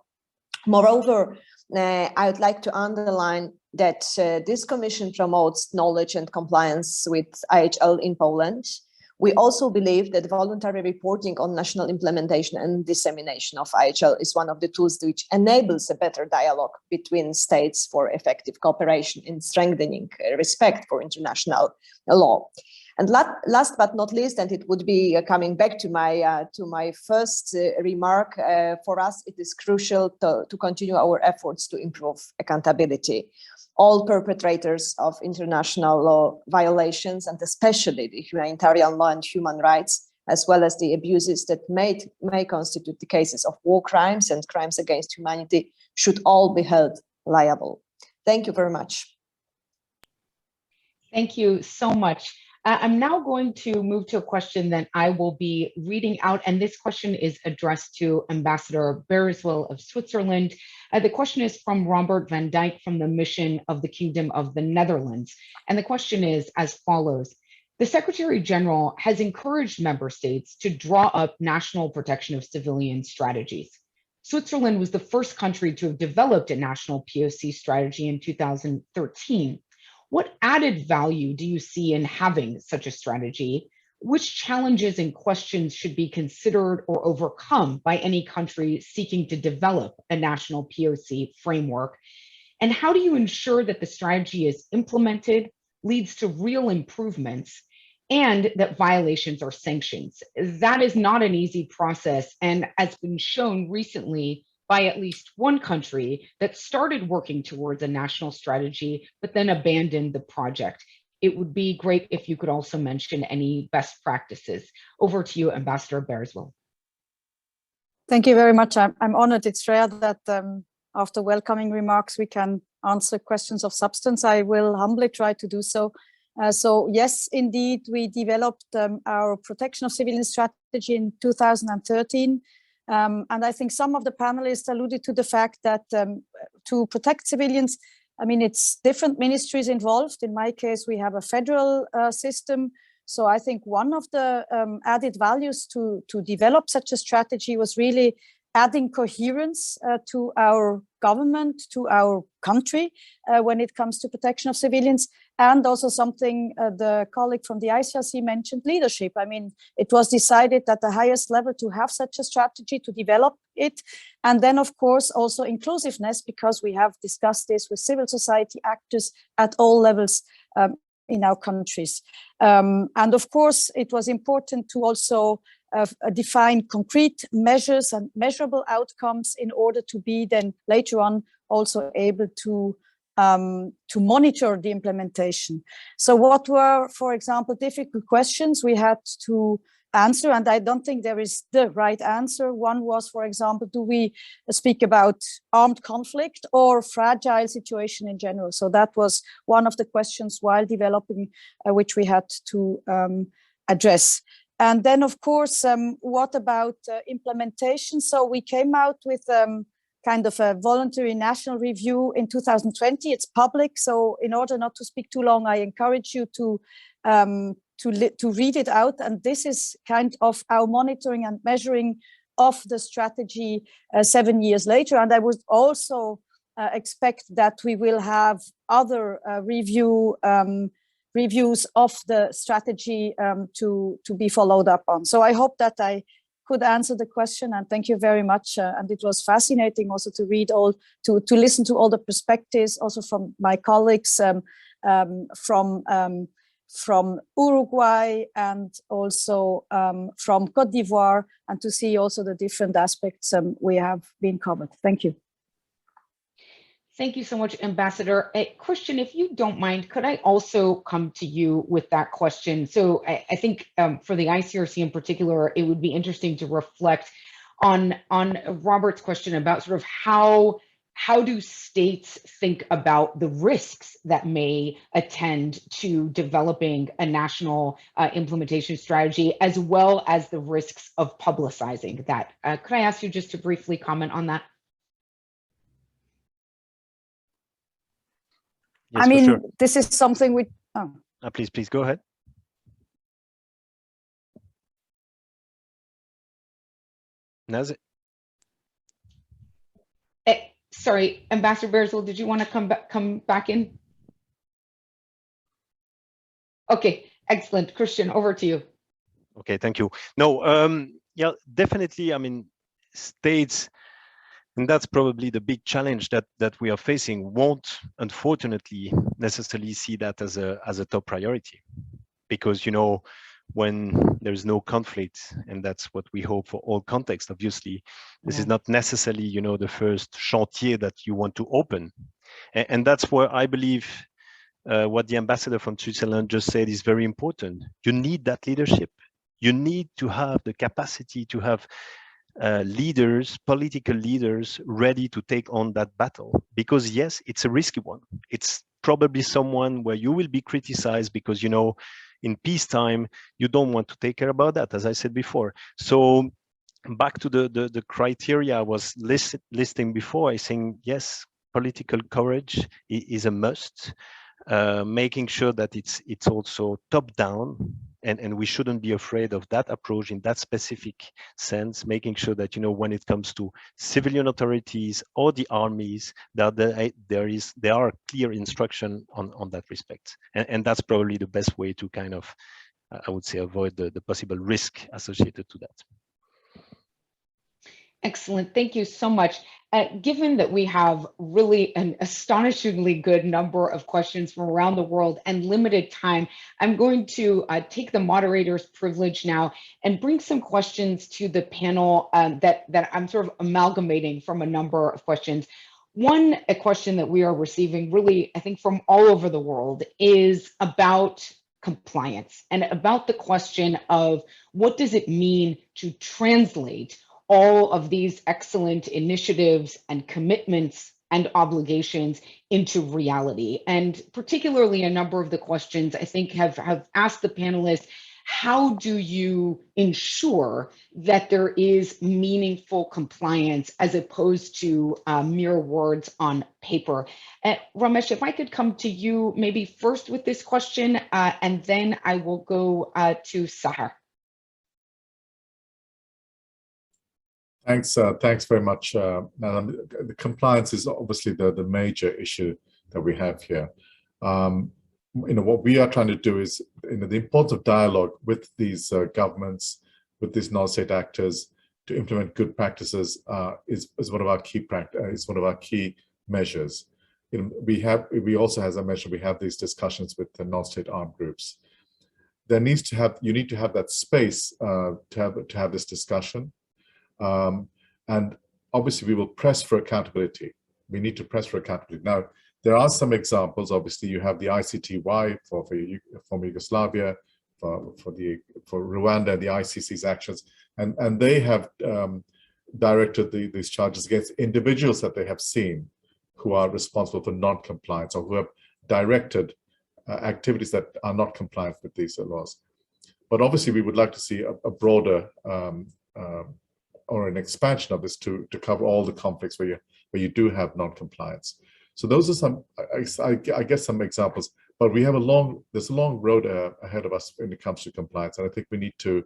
Moreover, I would like to underline that this commission promotes knowledge and compliance with IHL in Poland. We also believe that voluntary reporting on national implementation and dissemination of IHL is one of the tools which enables a better dialogue between states for effective cooperation in strengthening respect for international law. And last but not least, and it would be coming back to my first remark, for us it is crucial to continue our efforts to improve accountability. All perpetrators of international law violations, and especially the humanitarian law and human rights, as well as the abuses that may constitute the cases of war crimes and crimes against humanity, should all be held liable. Thank you very much.
Thank you so much. I'm now going to move to a question that I will be reading out, and this question is addressed to Ambassador Bereswell of Switzerland. The question is from Robert van Dijk from the mission of the Kingdom of the Netherlands. And the question is as follows. The Secretary General has encouraged member states to draw up national protection of civilian strategies. Switzerland was the first country to have developed a national POC strategy in 2013. What added value do you see in having such a strategy? Which challenges and questions should be considered or overcome by any country seeking to develop a national POC framework? And how do you ensure that the strategy is implemented, leads to real improvements, and that violations are sanctioned? That is not an easy process, and has been shown recently by at least one country that started working towards a national strategy, but then abandoned the project. It would be great if you could also mention any best practices. Over to you, Ambassador Bereswell.
Thank you very much. I'm honored. It's rare that after welcoming remarks, we can answer questions of substance. I will humbly try to do so. So yes, indeed, we developed our protection of civilian strategy in 2013. And I think some of the panelists alluded to the fact that to protect civilians, I mean, it's different ministries involved. In my case, we have a federal system. So I think one of the added values to develop such a strategy was really adding coherence to our government, to our country when it comes to protection of civilians, and also something the colleague from the ICRC mentioned, leadership. I mean, it was decided at the highest level to have such a strategy, to develop it, and then of course also inclusiveness, because we have discussed this with civil society actors at all levels in our countries. And of course, it was important to also define concrete measures and measurable outcomes in order to be then later on also able to monitor the implementation. So what were, for example, difficult questions we had to answer, and I don't think there is the right answer. One was, for example, do we speak about armed conflict or fragile situation in general? So that was one of the questions while developing, which we had to address. And then, of course, what about implementation? So we came out with kind of a voluntary national review in 2020. It's public, so in order not to speak too long, I encourage you to read it out. And this is kind of our monitoring and measuring of the strategy 7 years later. And I would also expect that we will have other reviews of the strategy to be followed up on. So I hope that I could answer the question, and thank you very much. And it was fascinating also to read to listen to all the perspectives, also from my colleagues from Uruguay and also from Cote d'Ivoire, and to see also the different aspects we have been covered. Thank you.
Thank you so much, Ambassador. Christian, if you don't mind, could I also come to you with that question? So I think for the ICRC in particular, it would be interesting to reflect on Robert's question about sort of how do states think about the risks that may attend to developing a national implementation strategy, as well as the risks of publicizing that. Could I ask you just to briefly comment on that?
Yes,
I mean,
sure.
this is something we... Oh.
Please go ahead. Naz?
Sorry, Ambassador Bearsville, did you want to come back in? Okay, excellent. Christian, over to you.
Okay, thank you. No, yeah, definitely. I mean, states, and that's probably the big challenge that we are facing, won't unfortunately necessarily see that as a top priority, because when there's no conflict, and that's what we hope for all contexts, obviously, this is not necessarily the first chantier that you want to open, and that's where I believe what the ambassador from Switzerland just said is very important. You need that leadership. You need to have the capacity to have leaders, political leaders, ready to take on that battle, because yes, it's a risky one. It's probably someone where you will be criticized because in peacetime you don't want to take care about that, as I said before. So back to the criteria I was listing before, I think yes, political courage is a must. Making sure that it's also top down, and we shouldn't be afraid of that approach in that specific sense, making sure that when it comes to civilian authorities or the armies, that there are clear instruction on that respect, and that's probably the best way to kind of I would say avoid the possible risk associated to that.
Excellent. Thank you so much. Given that we have really an astonishingly good number of questions from around the world and limited time, I'm going to take the moderator's privilege now and bring some questions to the panel that I'm sort of amalgamating from a number of questions. A question that we are receiving really, I think, from all over the world is about compliance and about the question of what does it mean to translate all of these excellent initiatives and commitments and obligations into reality. And particularly a number of the questions I think have asked the panelists, how do you ensure that there is meaningful compliance as opposed to mere words on paper? Ramesh, if I could come to you maybe first with this question, and then I will go to Sahar.
Thanks, thanks very much. The compliance is obviously the major issue that we have here. What we are trying to do is, the importance of dialogue with these governments, with these non-state actors, to implement good practices is one of our key measures. We also, as I mentioned, we have these discussions with the non-state armed groups. You need to have that space to have this discussion. And obviously we will press for accountability. We need to press for accountability. Now, there are some examples. Obviously, you have the ICTY for former Yugoslavia, for Rwanda, the ICC's actions, and they have directed these charges against individuals that they have seen who are responsible for non-compliance, or who have directed activities that are not compliant with these laws. But obviously, we would like to see a broader or an expansion of this to cover all the conflicts where you do have non-compliance. So those are some, I guess, some examples. But we have there's a long road ahead of us when it comes to compliance, and I think we need to.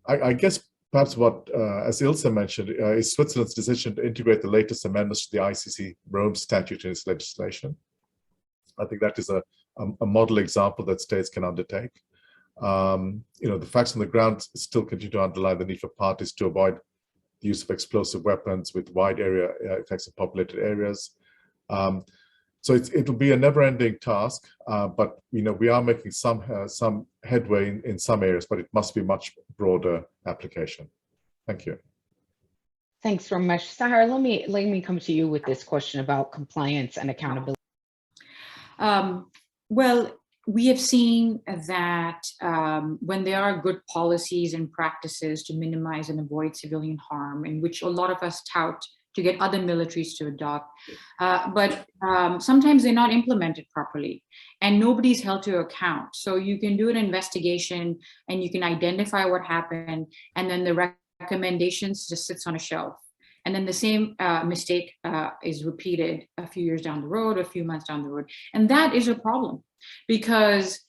I guess perhaps what, as Ilse mentioned, is Switzerland's decision to integrate the latest amendments to the ICC Rome Statute in its legislation. I think that is a model example that states can undertake. The facts on the ground still continue to underline the need for parties to avoid the use of explosive weapons with wide area effects in populated areas. So it'll be a never-ending task, but we are making some headway in some areas, but it must be much broader application. Thank you.
Thanks, Ramesh. Sahar, let me come to you with this question about compliance and accountability.
Well, we have seen that when there are good policies and practices to minimize and avoid civilian harm, in which a lot of us tout to get other militaries to adopt, but sometimes they're not implemented properly and nobody's held to account. So you can do an investigation and you can identify what happened, and then the recommendations just sits on a shelf. And then the same mistake is repeated a few years down the road, a few months down the road. And that is a problem, because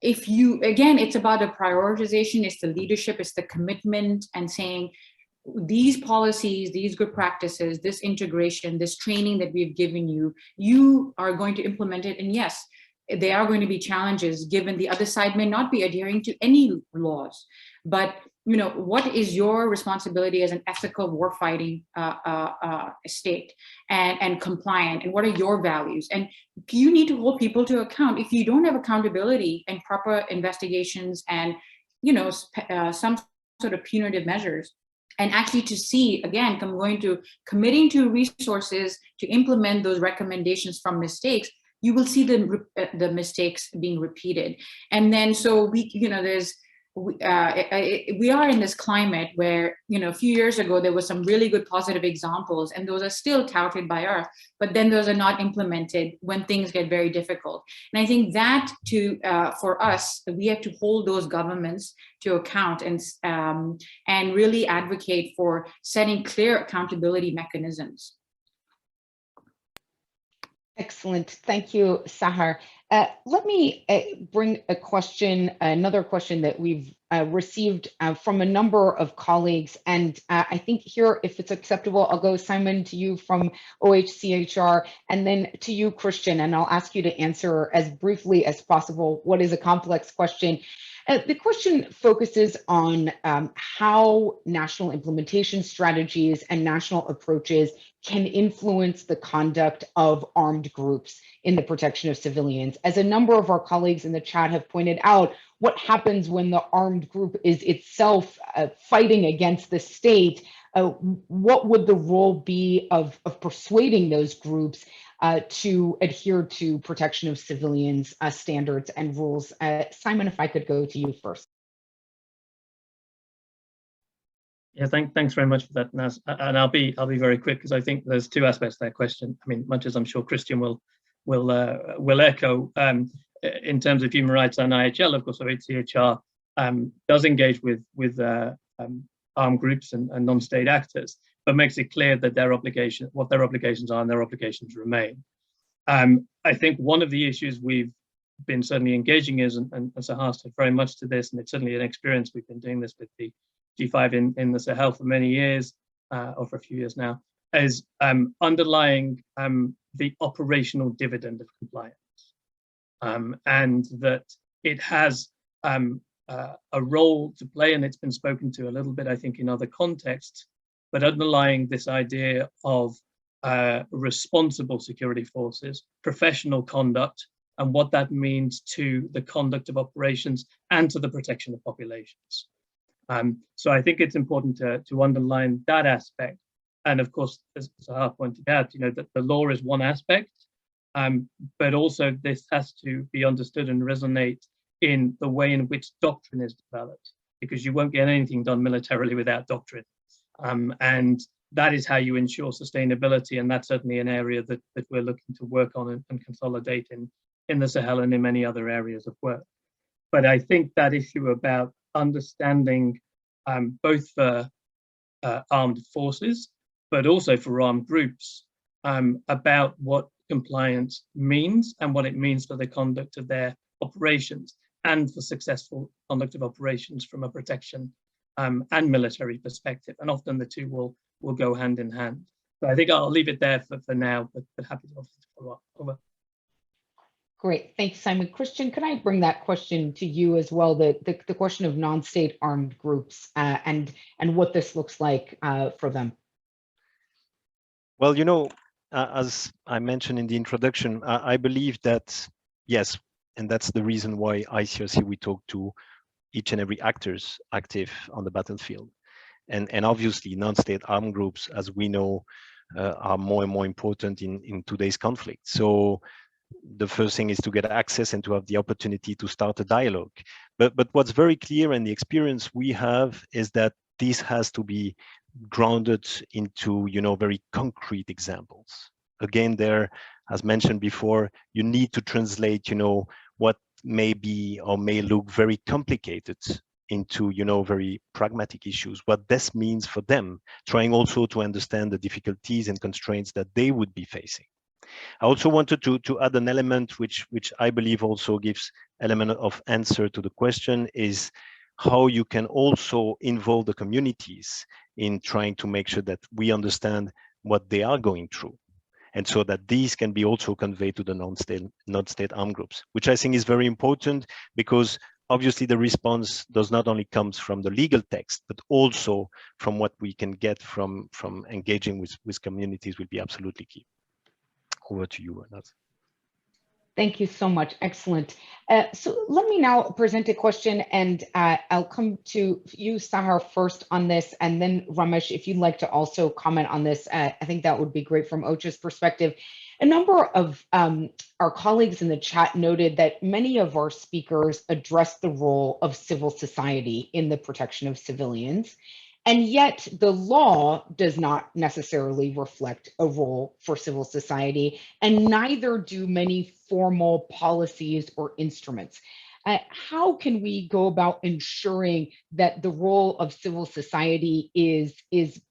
again, it's about the prioritization, it's the leadership, it's the commitment, and saying these policies, these good practices, this integration, this training that we've given you, you are going to implement it. And yes, there are going to be challenges, given the other side may not be adhering to any laws. But what is your responsibility as an ethical warfighting state and compliant, and what are your values? And you need to hold people to account. If you don't have accountability and proper investigations and some sort of punitive measures, and actually to see, again, committing to resources to implement those recommendations from mistakes, you will see the mistakes being repeated. And then so we are in this climate where, a few years ago, there was some really good positive examples, and those are still touted by us, but then those are not implemented when things get very difficult. And I think that for us, we have to hold those governments to account and really advocate for setting clear accountability mechanisms.
Excellent. Thank you, Sahar. Let me bring another question that we've received from a number of colleagues. And I think here, if it's acceptable, I'll go, Simon, to you from OHCHR, and then to you, Christian, and I'll ask you to answer as briefly as possible what is a complex question. The question focuses on how national implementation strategies and national approaches can influence the conduct of armed groups in the protection of civilians. As a number of our colleagues in the chat have pointed out, what happens when the armed group is itself fighting against the state? What would the role be of persuading those groups to adhere to protection of civilians standards and rules? Simon, if I could go to you first.
Yeah, thanks very much for that, Naz. And I'll be very quick, because I think there's two aspects to that question. I mean, much as I'm sure Christian will echo, in terms of human rights and IHL, of course, OHCHR does engage with armed groups and non-state actors, but makes it clear that what their obligations are, and their obligations remain. I think one of the issues we've been certainly engaging is, and Sahar said very much to this, and it's certainly an experience, we've been doing this with the G5 in the Sahel for many years, or for a few years now, as underlying the operational dividend of compliance, and that it has a role to play, and it's been spoken to a little bit, I think, in other contexts, but underlying this idea of responsible security forces, professional conduct, and what that means to the conduct of operations and to the protection of populations. So I think it's important to underline that aspect. And of course, as Sahar pointed out, that the law is one aspect, but also this has to be understood and resonate in the way in which doctrine is developed, because you won't get anything done militarily without doctrine. And that is how you ensure sustainability. And that's certainly an area that we're looking to work on and consolidate in the Sahel and in many other areas of work. But I think that issue about understanding both for armed forces, but also for armed groups, about what compliance means and what it means for the conduct of their operations and for successful conduct of operations from a protection and military perspective. And often the two will go hand in hand. So I think I'll leave it there for now, but happy to follow up. Over.
Great, thanks, Simon. Christian, can I bring that question to you as well, the question of non-state armed groups and what this looks like for them?
Well, as I mentioned in the introduction, I believe that, yes, and that's the reason why ICRC, we talk to each and every actors active on the battlefield. And obviously non-state armed groups, as we know, are more and more important in today's conflict. So the first thing is to get access and to have the opportunity to start a dialogue. But what's very clear, and the experience we have, is that this has to be grounded into very concrete examples. Again, there, as mentioned before, you need to translate what may be or may look very complicated into very pragmatic issues, what this means for them, trying also to understand the difficulties and constraints that they would be facing. I also wanted to add an element which I believe also gives element of answer to the question, is how you can also involve the communities in trying to make sure that we understand what they are going through, and so that these can be also conveyed to the non-state armed groups, which I think is very important, because obviously the response does not only comes from the legal text, but also from what we can get from engaging with communities will be absolutely key. Over to you, Naz.
Thank you so much. Excellent. So let me now present a question, and I'll come to you, Sahar, first on this, and then Ramesh, if you'd like to also comment on this, I think that would be great from OCHA's perspective. A number of our colleagues in the chat noted that many of our speakers addressed the role of civil society in the protection of civilians. And yet the law does not necessarily reflect a role for civil society, and neither do many formal policies or instruments. How can we go about ensuring that the role of civil society is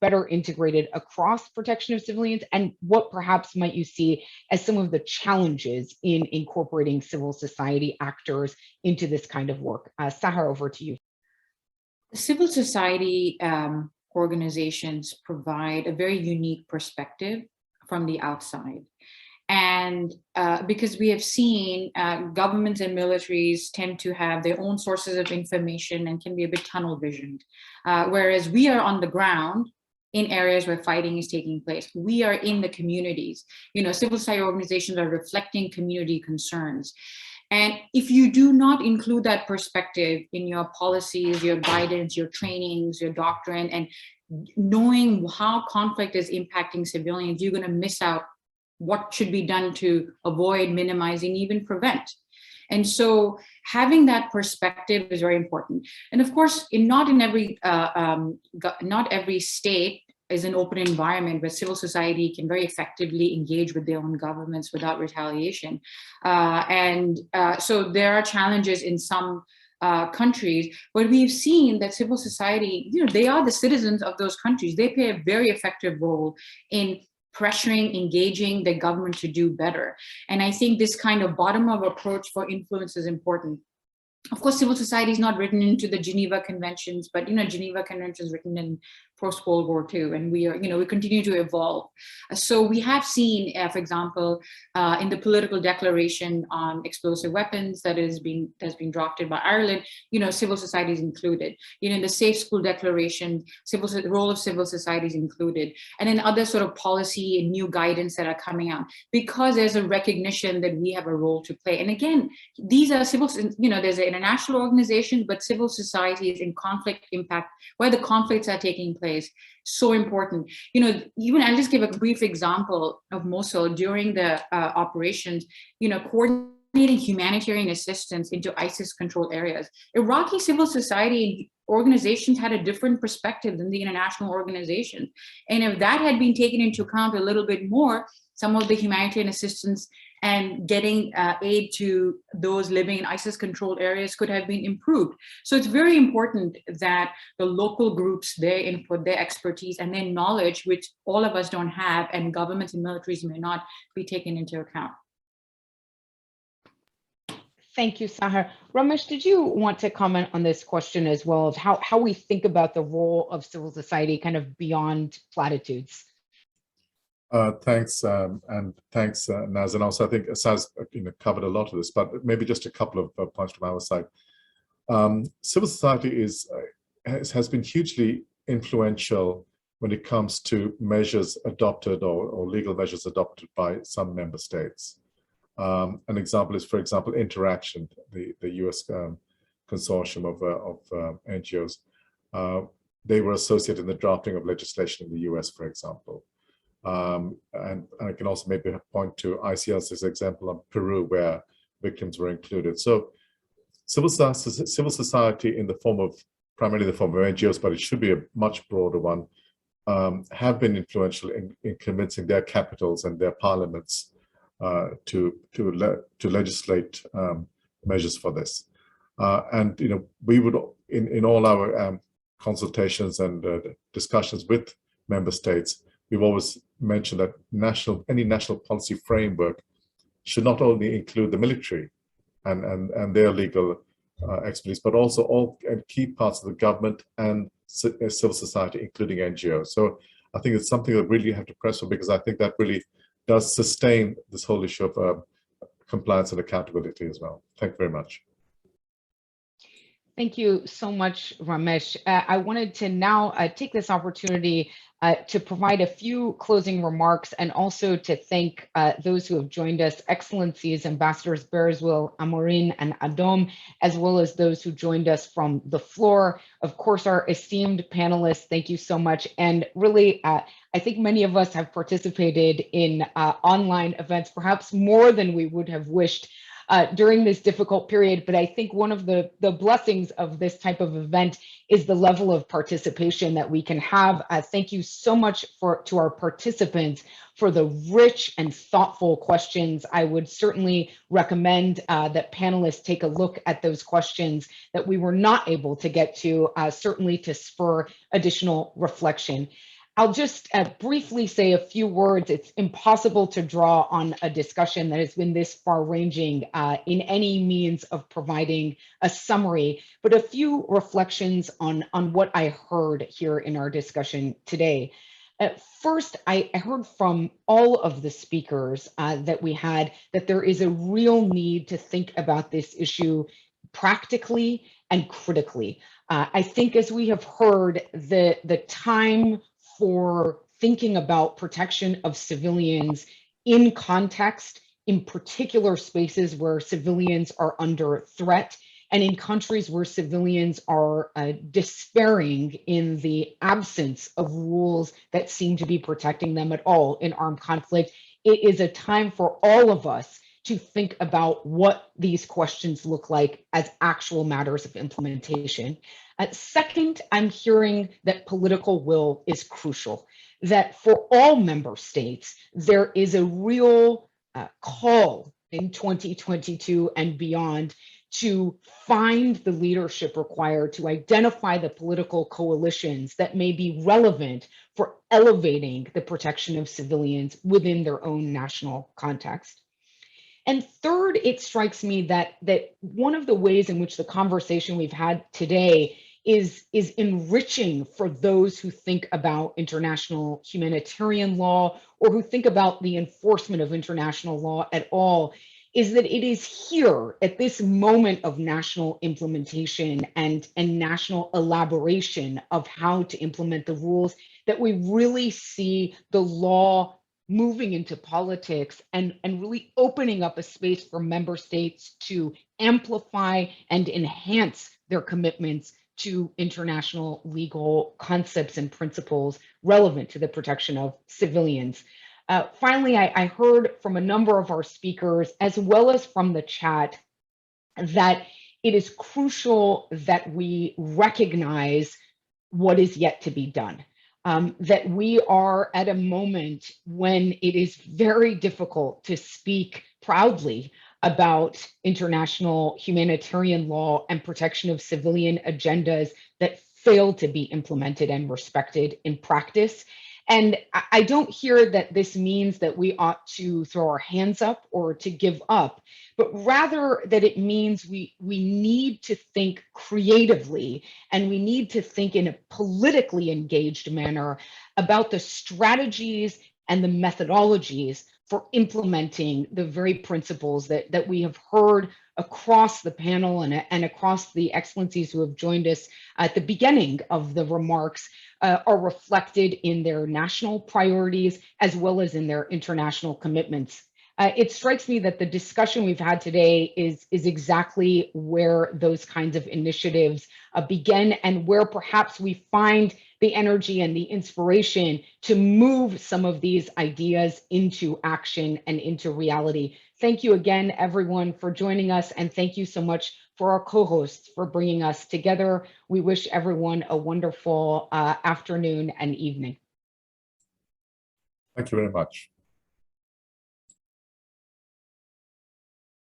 better integrated across protection of civilians, and what perhaps might you see as some of the challenges in incorporating civil society actors into this kind of work? Sahar, over to you.
Civil society organizations provide a very unique perspective from the outside. And because we have seen governments and militaries tend to have their own sources of information and can be a bit tunnel visioned. Whereas we are on the ground in areas where fighting is taking place. We are in the communities. Civil society organizations are reflecting community concerns. And if you do not include that perspective in your policies, your guidance, your trainings, your doctrine, and knowing how conflict is impacting civilians, you're going to miss out what should be done to avoid, minimizing, even prevent. And so having that perspective is very important. And of course, not every state is an open environment where civil society can very effectively engage with their own governments without retaliation. So there are challenges in some countries, but we've seen that civil society, they are the citizens of those countries. They play a very effective role in pressuring, engaging the government to do better. And I think this kind of bottom-up approach for influence is important. Of course, civil society is not written into the Geneva Conventions, but Geneva Conventions written in post-World War II, and we are, we continue to evolve. So we have seen, for example, in the political declaration on explosive weapons that's been drafted by Ireland, civil society is included. In the Safe School Declaration, the role of civil society is included, and in other sort of policy and new guidance that are coming out, because there's a recognition that we have a role to play. And again, these are civil, there's an international organization, but civil society is in conflict impact, where the conflicts are taking place. So important. Even I'll just give a brief example of Mosul during the operations, coordinating humanitarian assistance into ISIS controlled areas. Iraqi civil society organizations had a different perspective than the international organizations. And if that had been taken into account a little bit more, some of the humanitarian assistance and getting aid to those living in ISIS-controlled areas could have been improved. So it's very important that the local groups, their input, their expertise, and their knowledge, which all of us don't have, and governments and militaries may not, be taken into account.
Thank you, Sahar. Ramesh, did you want to comment on this question as well, of how we think about the role of civil society kind of beyond platitudes?
Thanks, and thanks, Naz. And also, I think Saz covered a lot of this, but maybe just a couple of points from our side. Civil society has been hugely influential when it comes to measures adopted or legal measures adopted by some member states. An example is, for example, Interaction, the US consortium of NGOs. They were associated in the drafting of legislation in the US, for example. And I can also maybe point to ICRC's example on Peru, where victims were included. So civil society in the form of, primarily the form of NGOs, but it should be a much broader one, have been influential in convincing their capitals and their parliaments to legislate measures for this. And we would, in all our consultations and discussions with member states, we've always mentioned that any national policy framework should not only include the military and their legal expertise, but also all key parts of the government and civil society, including NGOs. So I think it's something that really have to press for, because I think that really does sustain this whole issue of compliance and accountability as well. Thank you very much.
Thank you so much, Ramesh. I wanted to now take this opportunity to provide a few closing remarks, and also to thank those who have joined us, Excellencies, Ambassadors Bereswell, Amorin, and Adom, as well as those who joined us from the floor. Of course, our esteemed panelists, thank you so much. And really, I think many of us have participated in online events, perhaps more than we would have wished during this difficult period. But I think one of the blessings of this type of event is the level of participation that we can have. Thank you so much to our participants for the rich and thoughtful questions. I would certainly recommend that panelists take a look at those questions that we were not able to get to, certainly to spur additional reflection. I'll just briefly say a few words. It's impossible to draw on a discussion that has been this far-ranging in any means of providing a summary, but a few reflections on what I heard here in our discussion today. First, I heard from all of the speakers that we had that there is a real need to think about this issue practically and critically. I think, as we have heard, the time for thinking about protection of civilians in context, in particular spaces where civilians are under threat, and in countries where civilians are despairing in the absence of rules that seem to be protecting them at all in armed conflict. It is a time for all of us to think about what these questions look like as actual matters of implementation. Second, I'm hearing that political will is crucial, that for all member states, there is a real call in 2022 and beyond to find the leadership required to identify the political coalitions that may be relevant for elevating the protection of civilians within their own national context. And third, it strikes me that one of the ways in which the conversation we've had today is enriching for those who think about international humanitarian law or who think about the enforcement of international law at all, is that it is here at this moment of national implementation and national elaboration of how to implement the rules that we really see the law moving into politics and really opening up a space for member states to amplify and enhance their commitments to international legal concepts and principles relevant to the protection of civilians. Finally, I heard from a number of our speakers, as well as from the chat, that it is crucial that we recognize what is yet to be done. That we are at a moment when it is very difficult to speak proudly about international humanitarian law and protection of civilian agendas that fail to be implemented and respected in practice. And I don't hear that this means that we ought to throw our hands up or to give up, but rather that it means we need to think creatively and we need to think in a politically engaged manner about the strategies and the methodologies for implementing the very principles that we have heard across the panel and across the excellencies who have joined us at the beginning of the remarks are reflected in their national priorities as well as in their international commitments. It strikes me that the discussion we've had today is exactly where those kinds of initiatives begin and where perhaps we find the energy and the inspiration to move some of these ideas into action and into reality. Thank you again, everyone, for joining us, and thank you so much for our co-hosts for bringing us together. We wish everyone a wonderful afternoon and evening.
Thank you very much.